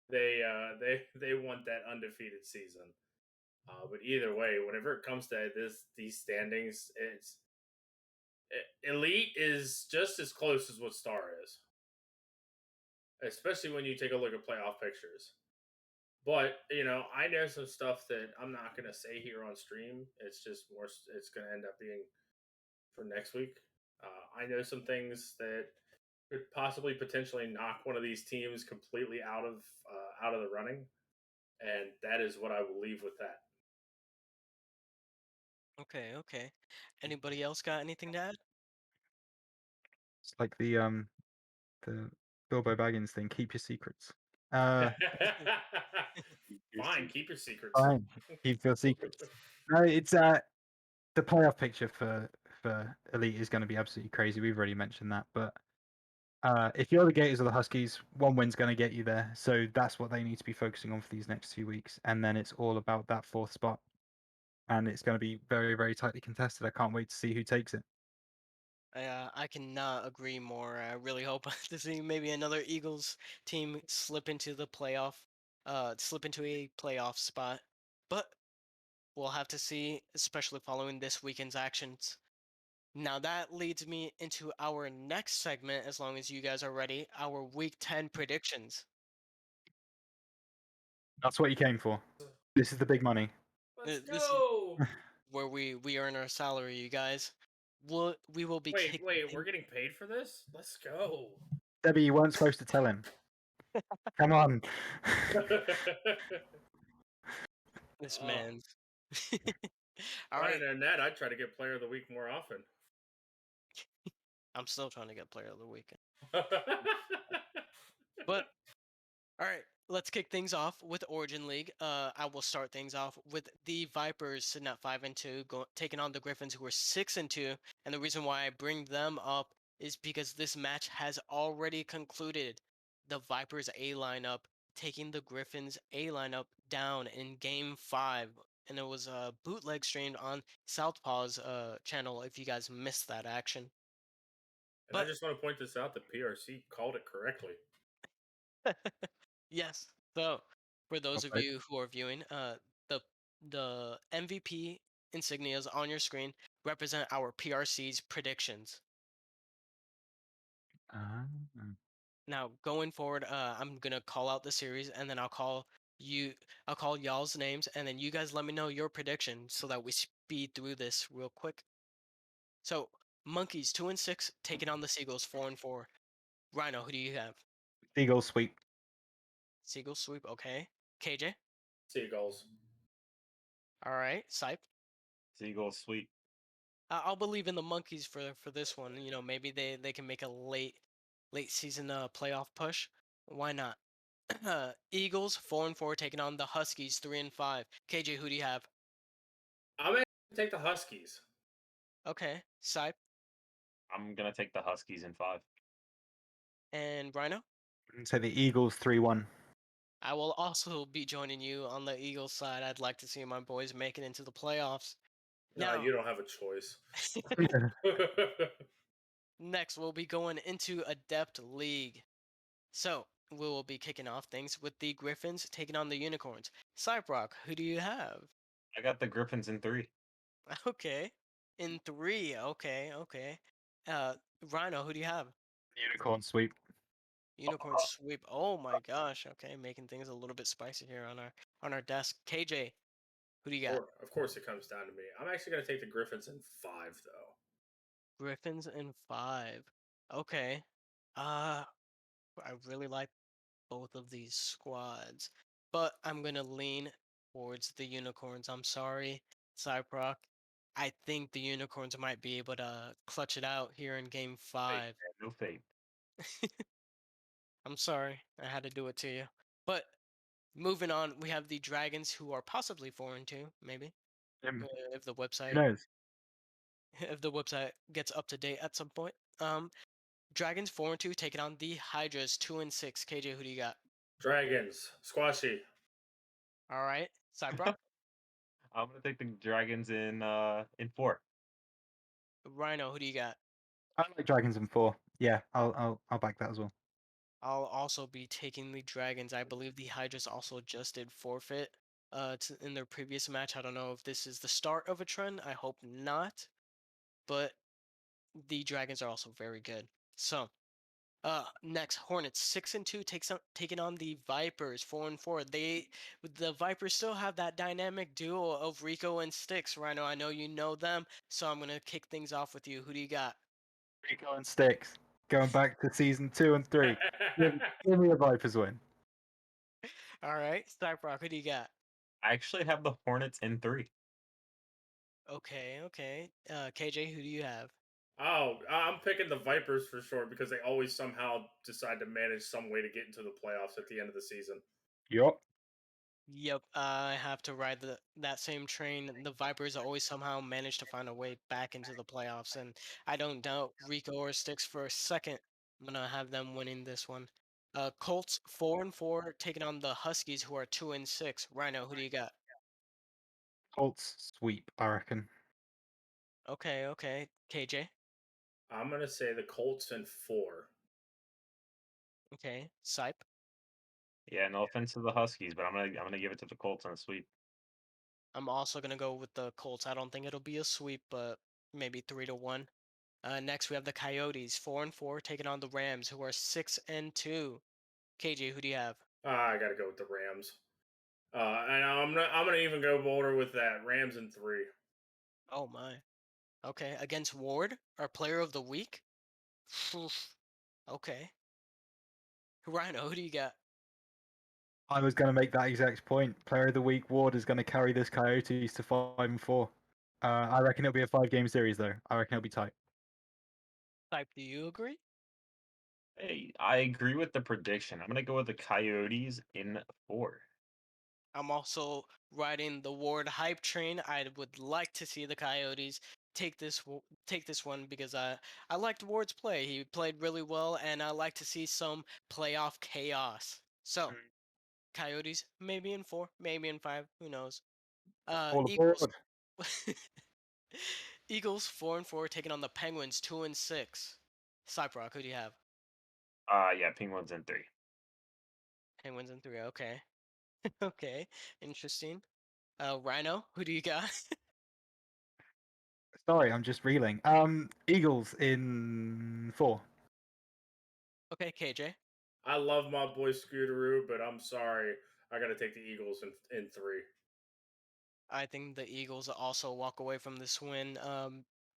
They want that undefeated season. But either way, whenever it comes to these standings, Elite is just as close as what Star is, especially when you take a look at playoff pictures. But I know some stuff that I'm not going to say here on stream. It's just more. It's going to end up being for next week. I know some things that could possibly potentially knock one of these teams completely out of the running, and that is what I will leave with that. Okay. Anybody else got anything to add? It's like the Bilbo Baggins thing. Keep your secrets. Fine, keep your secrets. Fine, keep your secrets. No, it's the playoff picture for Elite is going to be absolutely crazy. We've already mentioned that, but if you're the Gators or the Huskies, one win's going to get you there. So that's what they need to be focusing on for these next 2 weeks, and then it's all about that 4th spot, and it's going to be very, very tightly contested. I can't wait to see who takes it. I cannot agree more. I really hope to see maybe another Eagles team slip into a playoff spot. But we'll have to see, especially following this weekend's actions. Now that leads me into our next segment, as long as you guys are ready, our Week 10 predictions. That's what you came for. This is the big money. Let's This is go. where we earn our salary, you guys. We will be Wait, kicking we're getting paid for this? Let's go. Debbie, you weren't supposed to tell him. Come on. this Oh. man's. All All right. right, Other than that, I'd try to get Player of the Week more often. I'm still trying to get player of the weekend. But all right, let's kick things off with Origin League. I will start things off with the Vipers sitting at 5-2, taking on the Griffins, who are 6-2. And the reason why I bring them up is because this match has already concluded. The Vipers A lineup taking the Griffins A lineup down in Game 5, and it was a bootleg streamed on Southpaw's channel. If you guys missed that action. And I just want to point this out: the PRC called it correctly. Yes. So, for those of Okay. you who are viewing, the MVP insignias on your screen represent our PRC's predictions. Ah. Now, going forward, I'm gonna call out the series, and then I'll call y'all's names, and then you guys let me know your prediction so that we speed through this real quick. So, Monkeys 2-6 taking on the Seagulls 4-4. Rhino, who do you have? Seagull sweep. Seagulls sweep. Okay. KJ. Seagulls. All right. Sipe. Seagull sweep. I'll believe in the Monkeys for this one. You know, maybe they can make a late season playoff push. Why not? Eagles 4-4 taking on the Huskies 3-5. KJ, who do you have? I'm going to take the Huskies. Okay, Sipe I'm gonna take the Huskies in 5. and Rhino. So the Eagles 3-1. I will also be joining you on the Eagles side. I'd like to see my boys make it into the playoffs. No, Now, you don't have a choice. next we'll be going into Adept League. So we will be kicking off things with the Griffins taking on the Unicorns. Cyprock, who do you have? I got the Griffins in 3. Okay. In 3, okay. Uh, Rhino, who do you have? Unicorn sweep. Unicorn sweep. Oh my gosh. Okay, making things a little bit spicy here on our desk. KJ, who do you got? Of course, it comes down to me. I'm actually going to take the Griffins in 5, though. Griffins in 5. Okay. Uh, I really like both of these squads, but I'm gonna lean towards the Unicorns. I'm sorry, Cyprock. I think the Unicorns might be able to clutch it out here in Game Faith, 5. man, no faith. I'm sorry, I had to do it to you. But moving on, we have the Dragons, who are possibly 4-2, maybe, if the Who website knows? if the website gets up to date at some point. Dragons 4-2 taking on the Hydras 2-6. KJ, who do you got? Dragons, squashy. All right, Cyprock, I'm gonna take the Dragons in 4. Rhino, who do you got? I like Dragons in 4. Yeah, I'll back that as well. I'll also be taking the Dragons. I believe the Hydras also just did forfeit in their previous match. I don't know if this is the start of a trend. I hope not. But the Dragons are also very good. So, next Hornets 6-2 taking on the Vipers 4-4. The Vipers still have that dynamic duo of Rico and Styx. Rhino, I know you know them, so I'm gonna kick things off with you. Who do you got? Rico and Sticks. Going back to season 2 and 3. Give me a Vipers win. All right, Cyprock, who do you got? I actually have the Hornets in 3. Okay. KJ, who do you have? Oh, I'm picking the Vipers for sure because they always somehow decide to manage some way to get into the playoffs at the end of the season. Yup. Yep, I have to ride that same train. The Vipers always somehow manage to find a way back into the playoffs, and I don't doubt Rico or Sticks for a second. I'm gonna have them winning this one. Colts 4-4 taking on the Huskies, who are 2-6. Rhino, who do you got? Colts sweep, I reckon. Okay. KJ. I'm going to say the Colts in 4. Okay. Sipe. Yeah, no offense to the Huskies, but I'm gonna give it to the Colts on a sweep. I'm also gonna go with the Colts. I don't think it'll be a sweep, but maybe 3-1. Next, we have the Coyotes, 4-4, taking on the Rams, who are 6-2. KJ, who do you have? I got to go with the Rams. And I'm gonna even go bolder with that. Rams in 3. Oh my. Okay, against Ward, our Player of the Week. Oof. Okay, Rhino, who do you got? I was going to make that exact point. Player of the week, Ward is going to carry this Coyotes to 5-4. I reckon it'll be a 5-game series, though. I reckon it'll be tight. Type, do you agree? Hey, I agree with the prediction. I'm gonna go with the Coyotes in 4. I'm also riding the Ward hype train. I would like to see the Coyotes take this one because I liked Ward's play. He played really well, and I like to see some playoff chaos. So, Coyotes maybe in 4, maybe in 5. Who knows? All Eagles. aboard. Eagles 4-4 taking on the Penguins 2-6. Cyprock, who do you have? Yeah, Penguins in 3. Penguins in 3. Okay. Okay. Interesting. Rhino, who do you got? Sorry, I'm just reeling. Eagles in 4. Okay, KJ. I love my boy Scooteroo, but I'm sorry. I got to take the Eagles in 3. I think the Eagles also walk away from this win,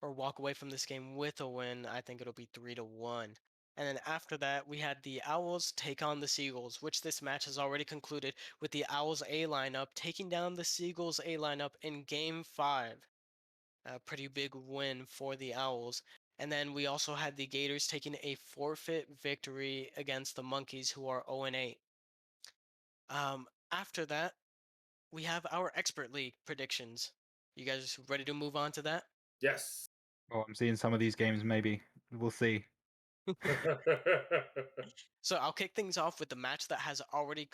or walk away from this game with a win. I think it'll be 3-1. And then after that, we had the Owls take on the Seagulls, which this match has already concluded with the Owls A lineup taking down the Seagulls A lineup in Game 5. A pretty big win for the Owls. And then we also had the Gators taking a forfeit victory against the Monkeys, who are 0-8. After that, we have our Expert League predictions. You guys ready to move on to that? Yes. Oh, I'm seeing some of these games, maybe. We'll see. So I'll kick things off with the match that has already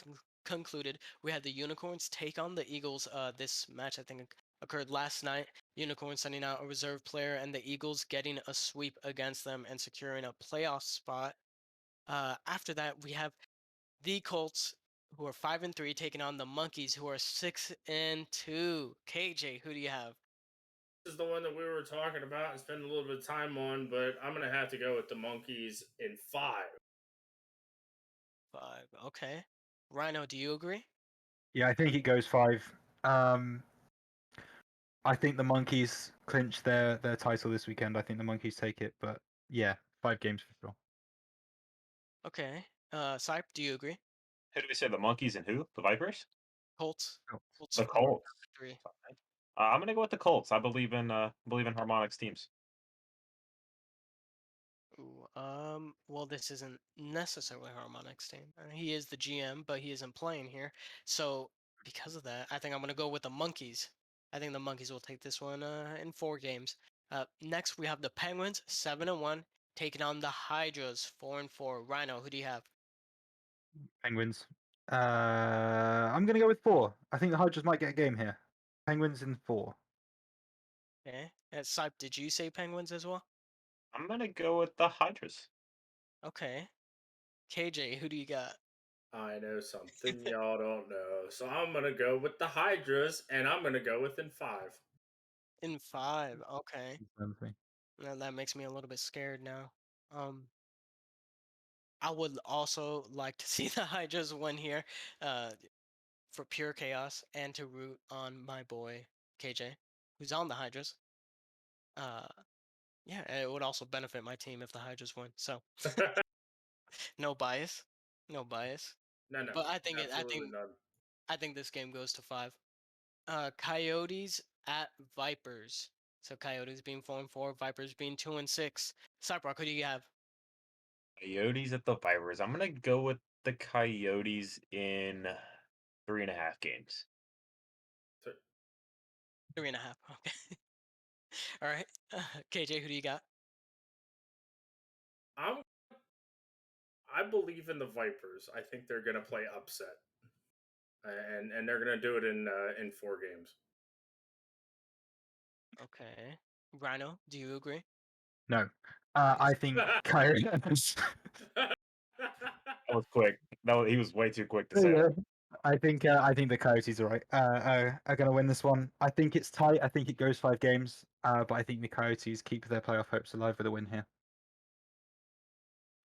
concluded. We had the Unicorns take on the Eagles. This match, I think, occurred last night. Unicorn sending out a reserve player, and the Eagles getting a sweep against them and securing a playoff spot. After that, we have the Colts, who are 5-3, taking on the Monkeys, who are 6-2. KJ, who do you have? This is the one that we were talking about and spending a little bit of time on, but I'm gonna have to go with the Monkeys in 5. 5. Okay. Rhino, do you agree? Yeah, I think it goes 5. I think the Monkeys clinch their title this weekend. I think the Monkeys take it, but yeah, 5 games for sure. Okay. Sype, do you agree? Who do we say? The Monkeys and who? The Vipers? Colts. Cool. Colts The who are Colts. 3. I'm gonna go with the Colts. I believe in Harmonix teams. Ooh, well, this isn't necessarily Harmonix team. He is the GM, but he isn't playing here. So, because of that, I think I'm going to go with the Monkeys. I think the Monkeys will take this one in 4 games. Next, we have the Penguins, 7-1, taking on the Hydras, 4-4. Rhino, who do you have? Penguins. I'm gonna go with 4. I think the Hydras might get a game here. Penguins in 4. Okay. Sype, did you say Penguins as well? I'm gonna go with the Hydras. Okay. KJ, who do you got? I know something y'all don't know, so I'm gonna go with the Hydras, and I'm gonna go with in 5. In 5. Okay. Confirm for me. Now that makes me a little bit scared now. Um, I would also like to see the Hydras win here, uh, for pure chaos and to root on my boy KJ, who's on the Hydras. Uh, yeah, and it would also benefit my team if the Hydras win. So no bias, no bias. No, no, But I think absolutely none. I think this game goes to 5. Coyotes at Vipers. So Coyotes being 4-4, Vipers being 2-6. Cyprock, who do you have? Coyotes at the Vipers. I'm gonna go with the Coyotes in 3.5 games. 3.5. Okay. All right. KJ, who do you got? I'm I believe in the Vipers. I think they're gonna play upset, and they're gonna do it in 4 games. Okay. Rhino, do you agree? No. I think Coyotes. That was quick. He was way too quick to say Yeah. it. I think the Coyotes are going to win this one. I think it's tight. I think it goes 5 games. But I think the Coyotes keep their playoff hopes alive with a win here.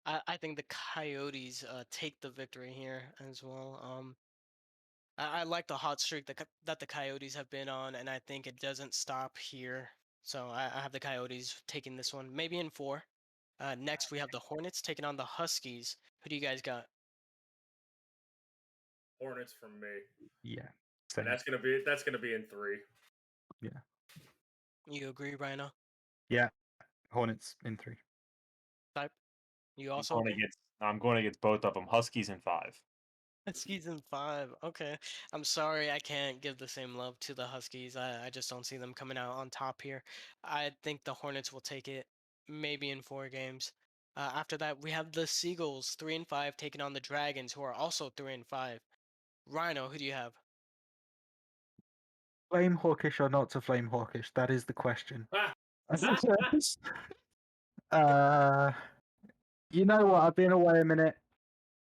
I think the Coyotes take the victory here as well. I like the hot streak that the Coyotes have been on, and I think it doesn't stop here. So I have the Coyotes taking this one, maybe in 4. Next, we have the Hornets taking on the Huskies. Who do you guys got? Hornets from me, Yeah. and Same. that's gonna be in 3. Yeah. You agree, Rhino? Yeah. Hornets in 3. Type. You I'm also going agree? against. I'm going against both of them. Huskies in 5. Huskies in 5. Okay. I'm sorry I can't give the same love to the Huskies. I just don't see them coming out on top here. I think the Hornets will take it maybe in 4 games. After that, we have the Seagulls, 3-5, taking on the Dragons, who are also 3-5. Rhino, who do you have? Flame hawkish or not to flame hawkish? That is the question. uh, you know what? I've been away a minute.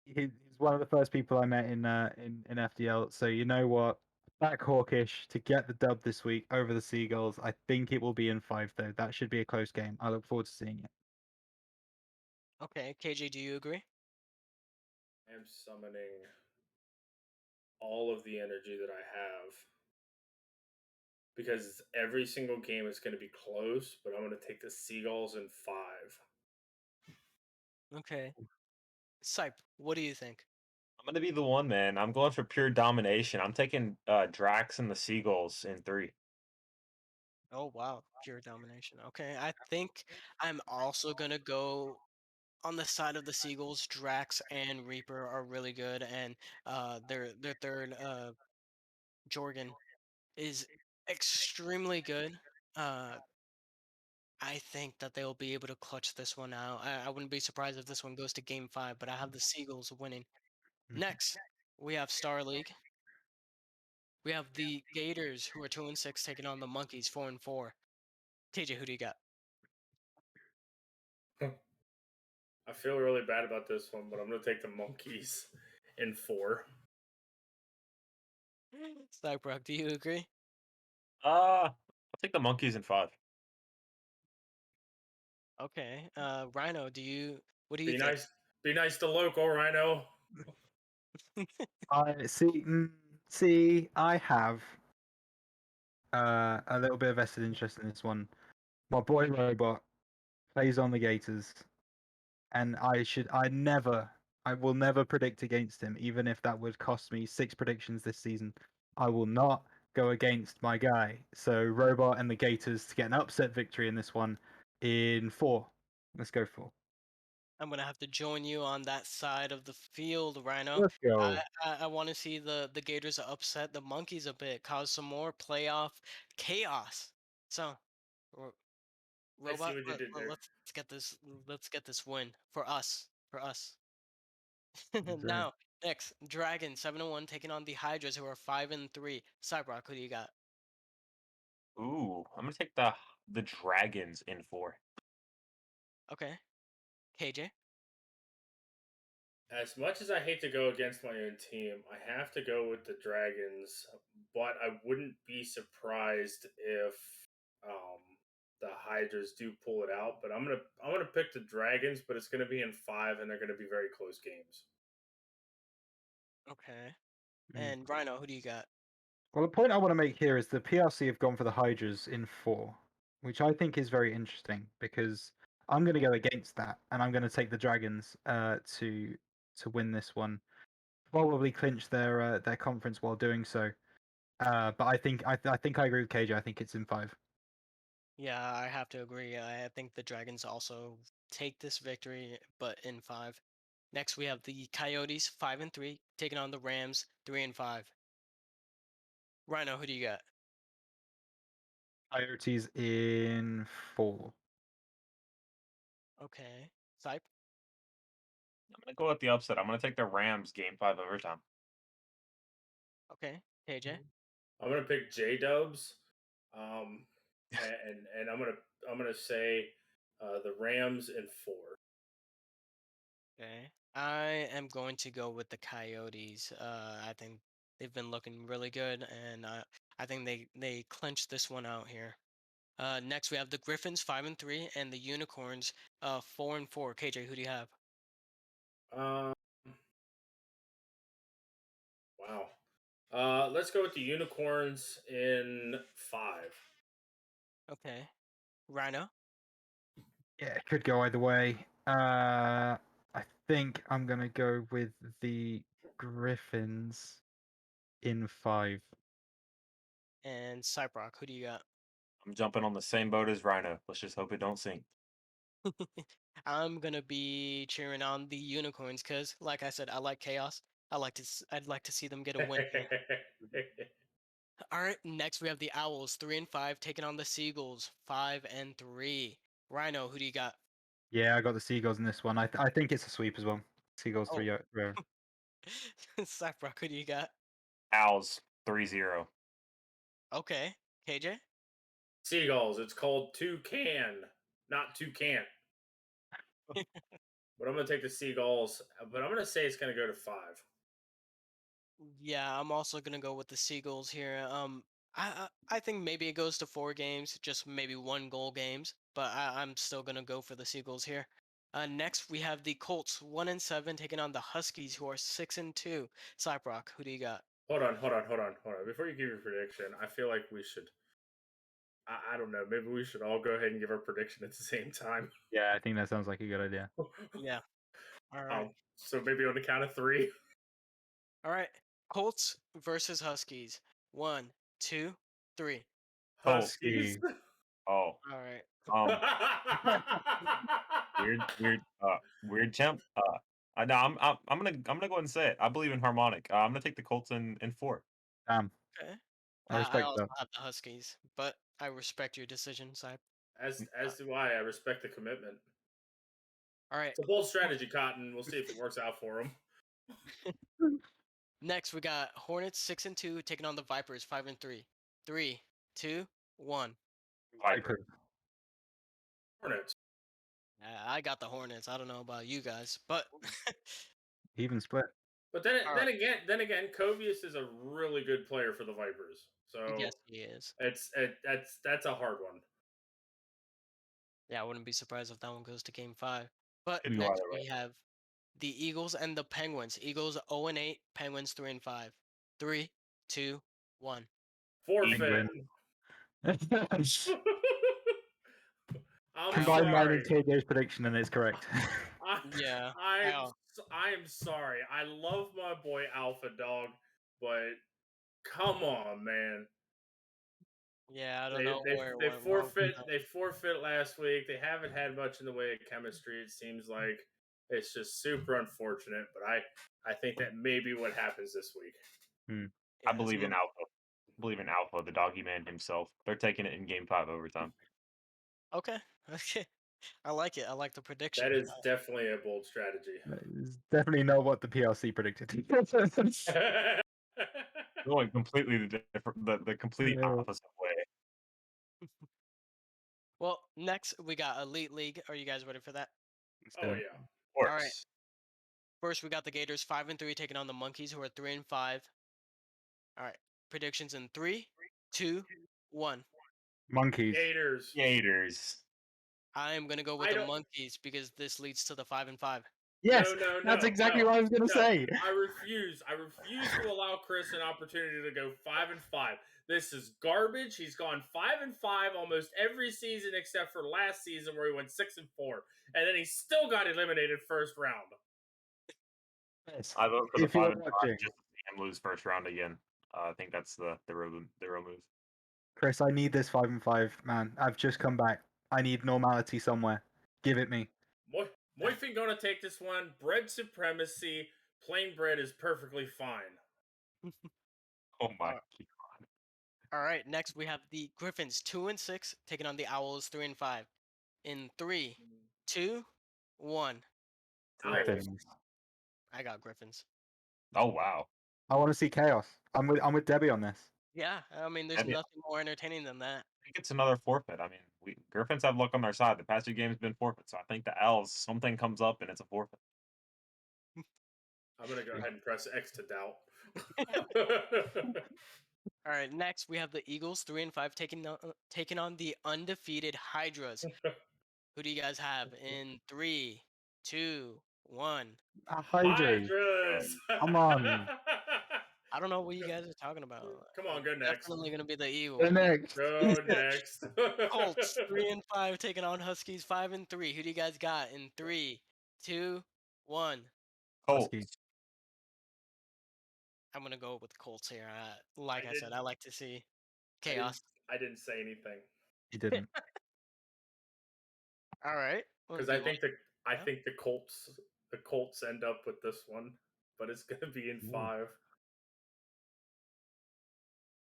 He's one of the first people I met in FDL. So you know what? Back hawkish to get the dub this week over the Seagulls. I think it will be in 5 though. That should be a close game. I look forward to seeing it. Okay, KJ, do you agree? I am summoning all of the energy that I have because every single game is going to be close, but I'm going to take the Seagulls in 5. Okay. Sipe, what do you think? I'm gonna be the one, man. I'm going for pure domination. I'm taking Drax and the Seagulls in 3. Oh, wow. Pure domination. Okay, I think I'm also going to go on the side of the Seagulls. Drax and Reaper are really good, and their third Jorgen is extremely good. Uh, I think that they'll be able to clutch this one out. I wouldn't be surprised if this one goes to game 5, but I have the Seagulls winning. Mhm. Next, we have Star League. We have the Gators, who are 2-6, taking on the Monkeys, 4-4. KJ, who do you got? I feel really bad about this one, but I'm gonna take the Monkeys in 4. Cyberpunk, do you agree? I'll take the Monkeys in 5. Okay. Rhino, what do you Be think? nice. Be nice to local, Rhino. I see. See, I have a little bit of vested interest in this one. My boy Robot plays on the Gators, and I will never predict against him, even if that would cost me 6 predictions this season. I will not go against my guy. So Robot and the Gators to get an upset victory in this one in 4. Let's go 4. I'm gonna have to join you on that side of the field, Rhino. Let's go. I want to see the Gators upset the Monkeys a bit, cause some more playoff chaos. So, Ro- I see Robot, what you did there. let's get this win for us, for us. That's right. Now, next, Dragon 7-1 taking on the Hydras, who are 5-3. Cyberrock, who do you got? Ooh, I'm gonna take the Dragons in 4. Okay, KJ. As much as I hate to go against my own team, I have to go with the Dragons, but I wouldn't be surprised if um, the Hydras do pull it out. But I'm gonna pick the Dragons, but it's gonna be in 5, and they're gonna be very close games. Okay, Mm. and Rhino, who do you got? Well, the point I want to make here is the PRC have gone for the Hydras in 4, which I think is very interesting because I'm going to go against that, and I'm going to take the Dragons to win this one. Probably clinch their conference while doing so. But I think I agree with KJ. I think it's in 5. Yeah, I have to agree. I think the Dragons also take this victory, but in 5. Next, we have the Coyotes, 5-3, taking on the Rams, 3-5. Rhino, who do you got? Coyotes in 4. Okay, Sype. I'm gonna go with the upset. I'm gonna take the Rams game 5 overtime. Okay, KJ. I'm gonna pick J Dubs, um, and I'm gonna say the Rams in 4. Okay, I am going to go with the Coyotes. I think they've been looking really good, and I think they clinched this one out here. Next, we have the Griffins, 5-3, and the Unicorns, 4-4. KJ, who do you have? Um, wow. Let's go with the Unicorns in 5. Okay, Rhino. Yeah, it could go either way. I think I'm going to go with the Griffins in 5. And Cyprock, who do you got? I'm jumping on the same boat as Rhino. Let's just hope it don't sink. I'm gonna be cheering on the Unicorns because, like I said, I like chaos. I'd like to see them get a win here. All right, next we have the Owls, 3-5, taking on the Seagulls, 5-3. Rhino, who do you got? Yeah, I got the Seagulls in this one. I think it's a sweep as well. Seagulls Oh, 3-0. Cyprock, who do you got? Owls 3-0. Okay, KJ. Seagulls. It's called Toucan, not Toucan. But I'm gonna take the Seagulls. But I'm gonna say it's gonna go to 5. Yeah, I'm also gonna go with the Seagulls here. I think maybe it goes to 4 games, just maybe 1 goal games, but I'm still gonna go for the Seagulls here. Next we have the Colts, 1-7, taking on the Huskies, who are 6-2. Cyprock, who do you got? Hold on. Before you give your prediction, I feel like we should. I don't know. Maybe we should all go ahead and give our prediction at the same time. Yeah, I think that sounds like a good idea. Yeah. All right. So maybe on the count of 3. All right. Colts versus Huskies. 1, 2, 3. Huskies. Oh, All right. um, weird champ. No, I'm gonna go ahead and say it. I believe in harmonic. I'm gonna take the Colts in 4. Damn, Okay. I I respect also that. have the Huskies, but I respect your decision, Cyp. as do I. I respect the commitment. All right. It's a bold strategy, Cotton. We'll see if it works out for him. Next, we got Hornets 6-2 taking on the Vipers 5-3. 3, 2, 1. Viper. Hornets. I got the Hornets. I don't know about you guys, but Even split. But then All then again, Covius is a really good player for the Vipers. So yes, he is. that's a hard one. Yeah, I wouldn't be surprised if that one goes to Game 5. But Could go next either way. we have the Eagles and the Penguins. Eagles 0-8, Penguins 3-5. 3, 2, 1. Forfeit. England. I'm Combine mine sorry. and KJ's prediction, and it's correct. Yeah. I am sorry. I love my boy Alpha Dog, but come on, man. Yeah, I don't know where it They went wrong for them. they forfeit last week. They haven't had much in the way of chemistry. It seems like it's just super unfortunate. But I think that may be what happens this week. I Yeah, believe in some- Alpha. I believe in Alpha, the doggy man himself. They're taking it in Game 5 overtime. Okay. Okay. I like it. I like the prediction. That is definitely a bold strategy. It's definitely not what the PLC predicted. Going completely the complete Yeah. opposite way. Well, next we got Elite League. Are you guys ready for that? Oh yeah. Of course. All right. First, we got the Gators 5-3 taking on the Monkeys, who are 3-5. All right. Predictions in 3, 2, 1. Monkeys. Gators. Gators. I am gonna go with I the don't- Monkeys because this leads to the 5-5. Yes, No, that's exactly no, what I was going to no. say. I refuse. I refuse to allow Chris an opportunity to go 5-5. This is garbage. He's gone 5-5 almost every season except for last season where he went 6-4, and then he still got eliminated first round. Yes. I vote for the If you're 5 and 5 watching, just to see him lose first round again. I think that's the real move. Chris, I need this 5-5, man. I've just come back. I need normality somewhere. Give it me. Moifin gonna take this one. Bread supremacy. Plain bread is perfectly fine. Oh my god. All right. Next, we have the Griffins 2-6 taking on the Owls 3-5. In 3, 2, 1. Owls. Griffins. I got Griffins. Oh wow. I want to see chaos. I'm with Debbie on this. Yeah, I mean, there's That'd be- nothing more entertaining than that. I think it's another forfeit. I mean, Griffins have luck on their side. The past 2 games have been forfeit, so I think the L's something comes up and it's a forfeit. I'm gonna go ahead and press X to doubt. All right. Next, we have the Eagles 3-5 taking on the undefeated Hydras. Who do you guys have in 3, 2, 1? Hydras. Hydras. Come on. I don't know what you guys are talking about. Come on, go next. Definitely gonna be the Eagles. The next. Go next. Colts 3-5 taking on Huskies 5-3. Who do you guys got in 3, 2, 1? Colts. Huskies. I'm gonna go with Colts here. Like I said, didn't- I like to see I didn't- chaos. I didn't say anything He didn't. All right. Well, because do I you want- think the Colts end up with this one, but it's gonna be in Ooh. 5.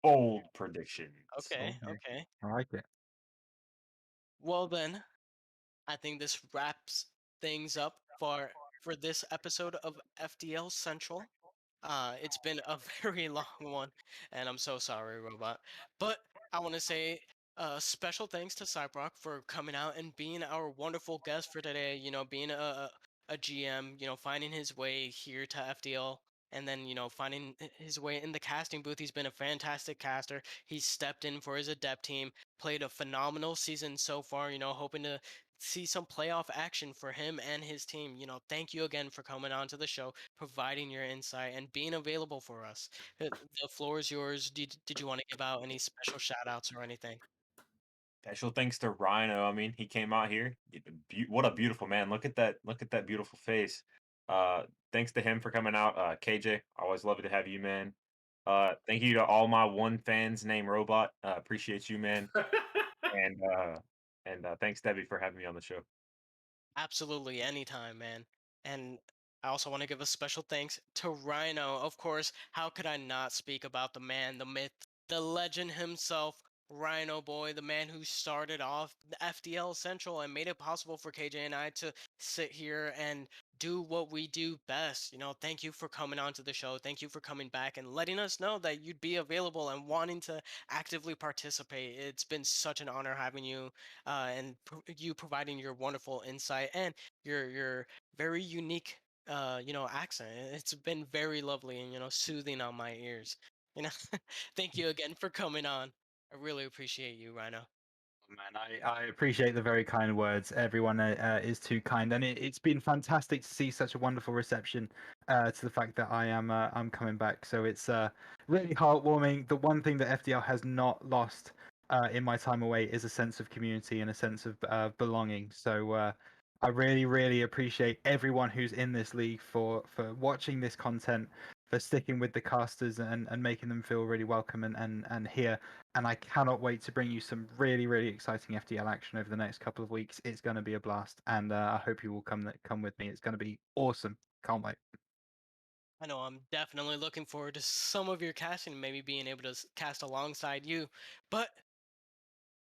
Bold predictions. Okay. Okay. Okay. I like it. Well then, I think this wraps things up for this episode of FDL Central. It's been a very long one, and I'm so sorry, Robot. But I want to say special thanks to Cyprock for coming out and being our wonderful guest for today. You know, being a GM, you know, finding his way here to FDL. And then, you know, finding his way in the casting booth. He's been a fantastic caster. He's stepped in for his adept team, played a phenomenal season so far, you know, hoping to see some playoff action for him and his team. You know, thank you again for coming on to the show, providing your insight, and being available for us. The floor is yours. Did you want to give out any special shout outs or anything? Special thanks to Rhino. I mean, he came out here. What a beautiful man. Look at that. Look at that beautiful face. Thanks to him for coming out. KJ, always love to have you, man. Thank you to all my one fans named Robot. Appreciate you, man. And thanks Debbie for having me on the show. Absolutely, anytime, man. And I also want to give a special thanks to Rhino. Of course, how could I not speak about the man, the myth, the legend himself, Rhino Boy, the man who started off the FDL Central and made it possible for KJ and I to sit here and do what we do best. Thank you for coming onto the show. Thank you for coming back and letting us know that you'd be available and wanting to actively participate. It's been such an honor having you and you providing your wonderful insight and your very unique accent. It's been very lovely and soothing on my ears. You know, thank you again for coming on. I really appreciate you, Rhino. Man, I appreciate the very kind words. Everyone is too kind, and it's been fantastic to see such a wonderful reception to the fact that I'm coming back. So it's really heartwarming. The one thing that FDL has not lost in my time away is a sense of community and a sense of belonging. So I really appreciate everyone who's in this league for watching this content, for sticking with the casters and making them feel really welcome and here. And I cannot wait to bring you some really exciting FDL action over the next couple of weeks. It's going to be a blast, and I hope you will come with me. It's going to be awesome. Can't wait. I know I'm definitely looking forward to some of your casting, maybe being able to cast alongside you. But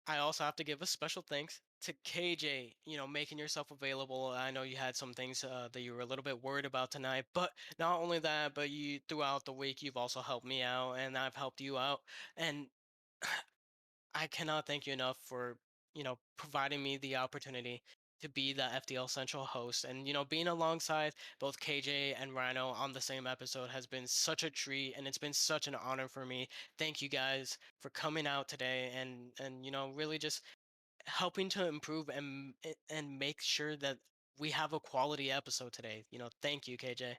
I also have to give a special thanks to KJ, making yourself available. I know you had some things that you were a little bit worried about tonight, but not only that, but you throughout the week, you've also helped me out and I've helped you out. And I cannot thank you enough for, providing me the opportunity to be the FDL Central host. And, being alongside both KJ and Rhino on the same episode has been such a treat and it's been such an honor for me. Thank you guys for coming out today and really just helping to improve and make sure that we have a quality episode today. Thank you, KJ.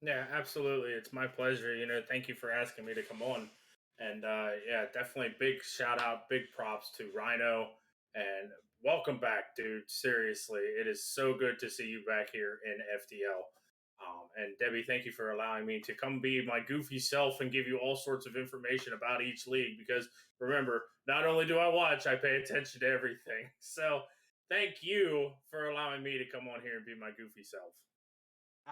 Yeah, absolutely. It's my pleasure. Thank you for asking me to come on. And yeah, definitely big shout out, big props to Rhino. And welcome back, dude. Seriously, it is so good to see you back here in FDL. And Debbie, thank you for allowing me to come be my goofy self and give you all sorts of information about each league. Because remember, not only do I watch, I pay attention to everything. So thank you for allowing me to come on here and be my goofy self.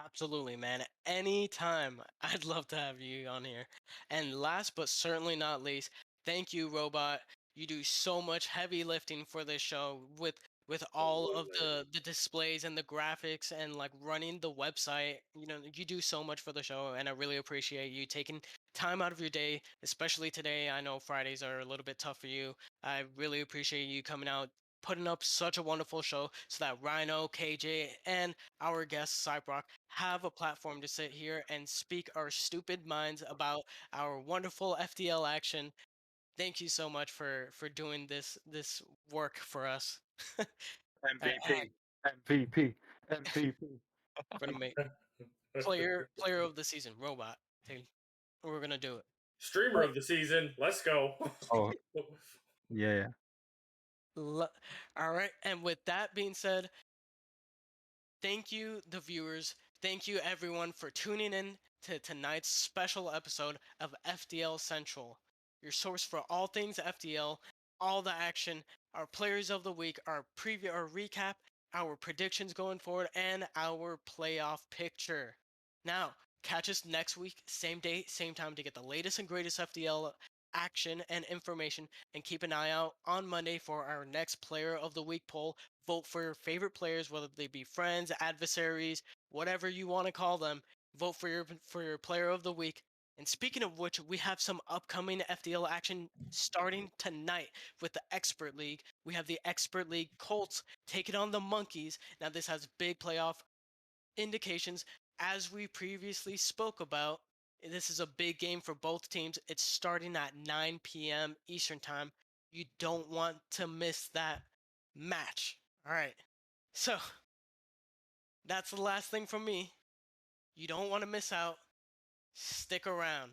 Absolutely, man. Anytime. I'd love to have you on here. And last but certainly not least, thank you, Robot. You do so much heavy lifting for this show with all of Absolutely. the displays and the graphics and like running the website. You do so much for the show and I really appreciate you taking time out of your day, especially today. I know Fridays are a little bit tough for you. I really appreciate you coming out, putting up such a wonderful show so that Rhino, KJ, and our guest Cyprock have a platform to sit here and speak our stupid minds about our wonderful FDL action. Thank you so much for doing this work for us. MVP, MVP, MVP. We're gonna make player of the season, Robot. Hey, we're gonna do it. Streamer of the season. Let's go. Oh yeah. All right, and with that being said, thank you, the viewers. Thank you, everyone, for tuning in to tonight's special episode of FDL Central, your source for all things FDL, all the action, our players of the week, our preview, our recap, our predictions going forward, and our playoff picture. Now, catch us next week, same date, same time, to get the latest and greatest FDL action and information, and keep an eye out on Monday for our next player of the week poll. Vote for your favorite players, whether they be friends, adversaries, whatever you want to call them. Vote for your player of the week. And speaking of which, we have some upcoming FDL action starting tonight with the Expert League. We have the Expert League Colts taking on the Monkeys. Now this has big playoff indications. As we previously spoke about, this is a big game for both teams. It's starting at 9 p.m. Eastern Time. You don't want to miss that match. All right. So that's the last thing from me. You don't want to miss out. Stick around.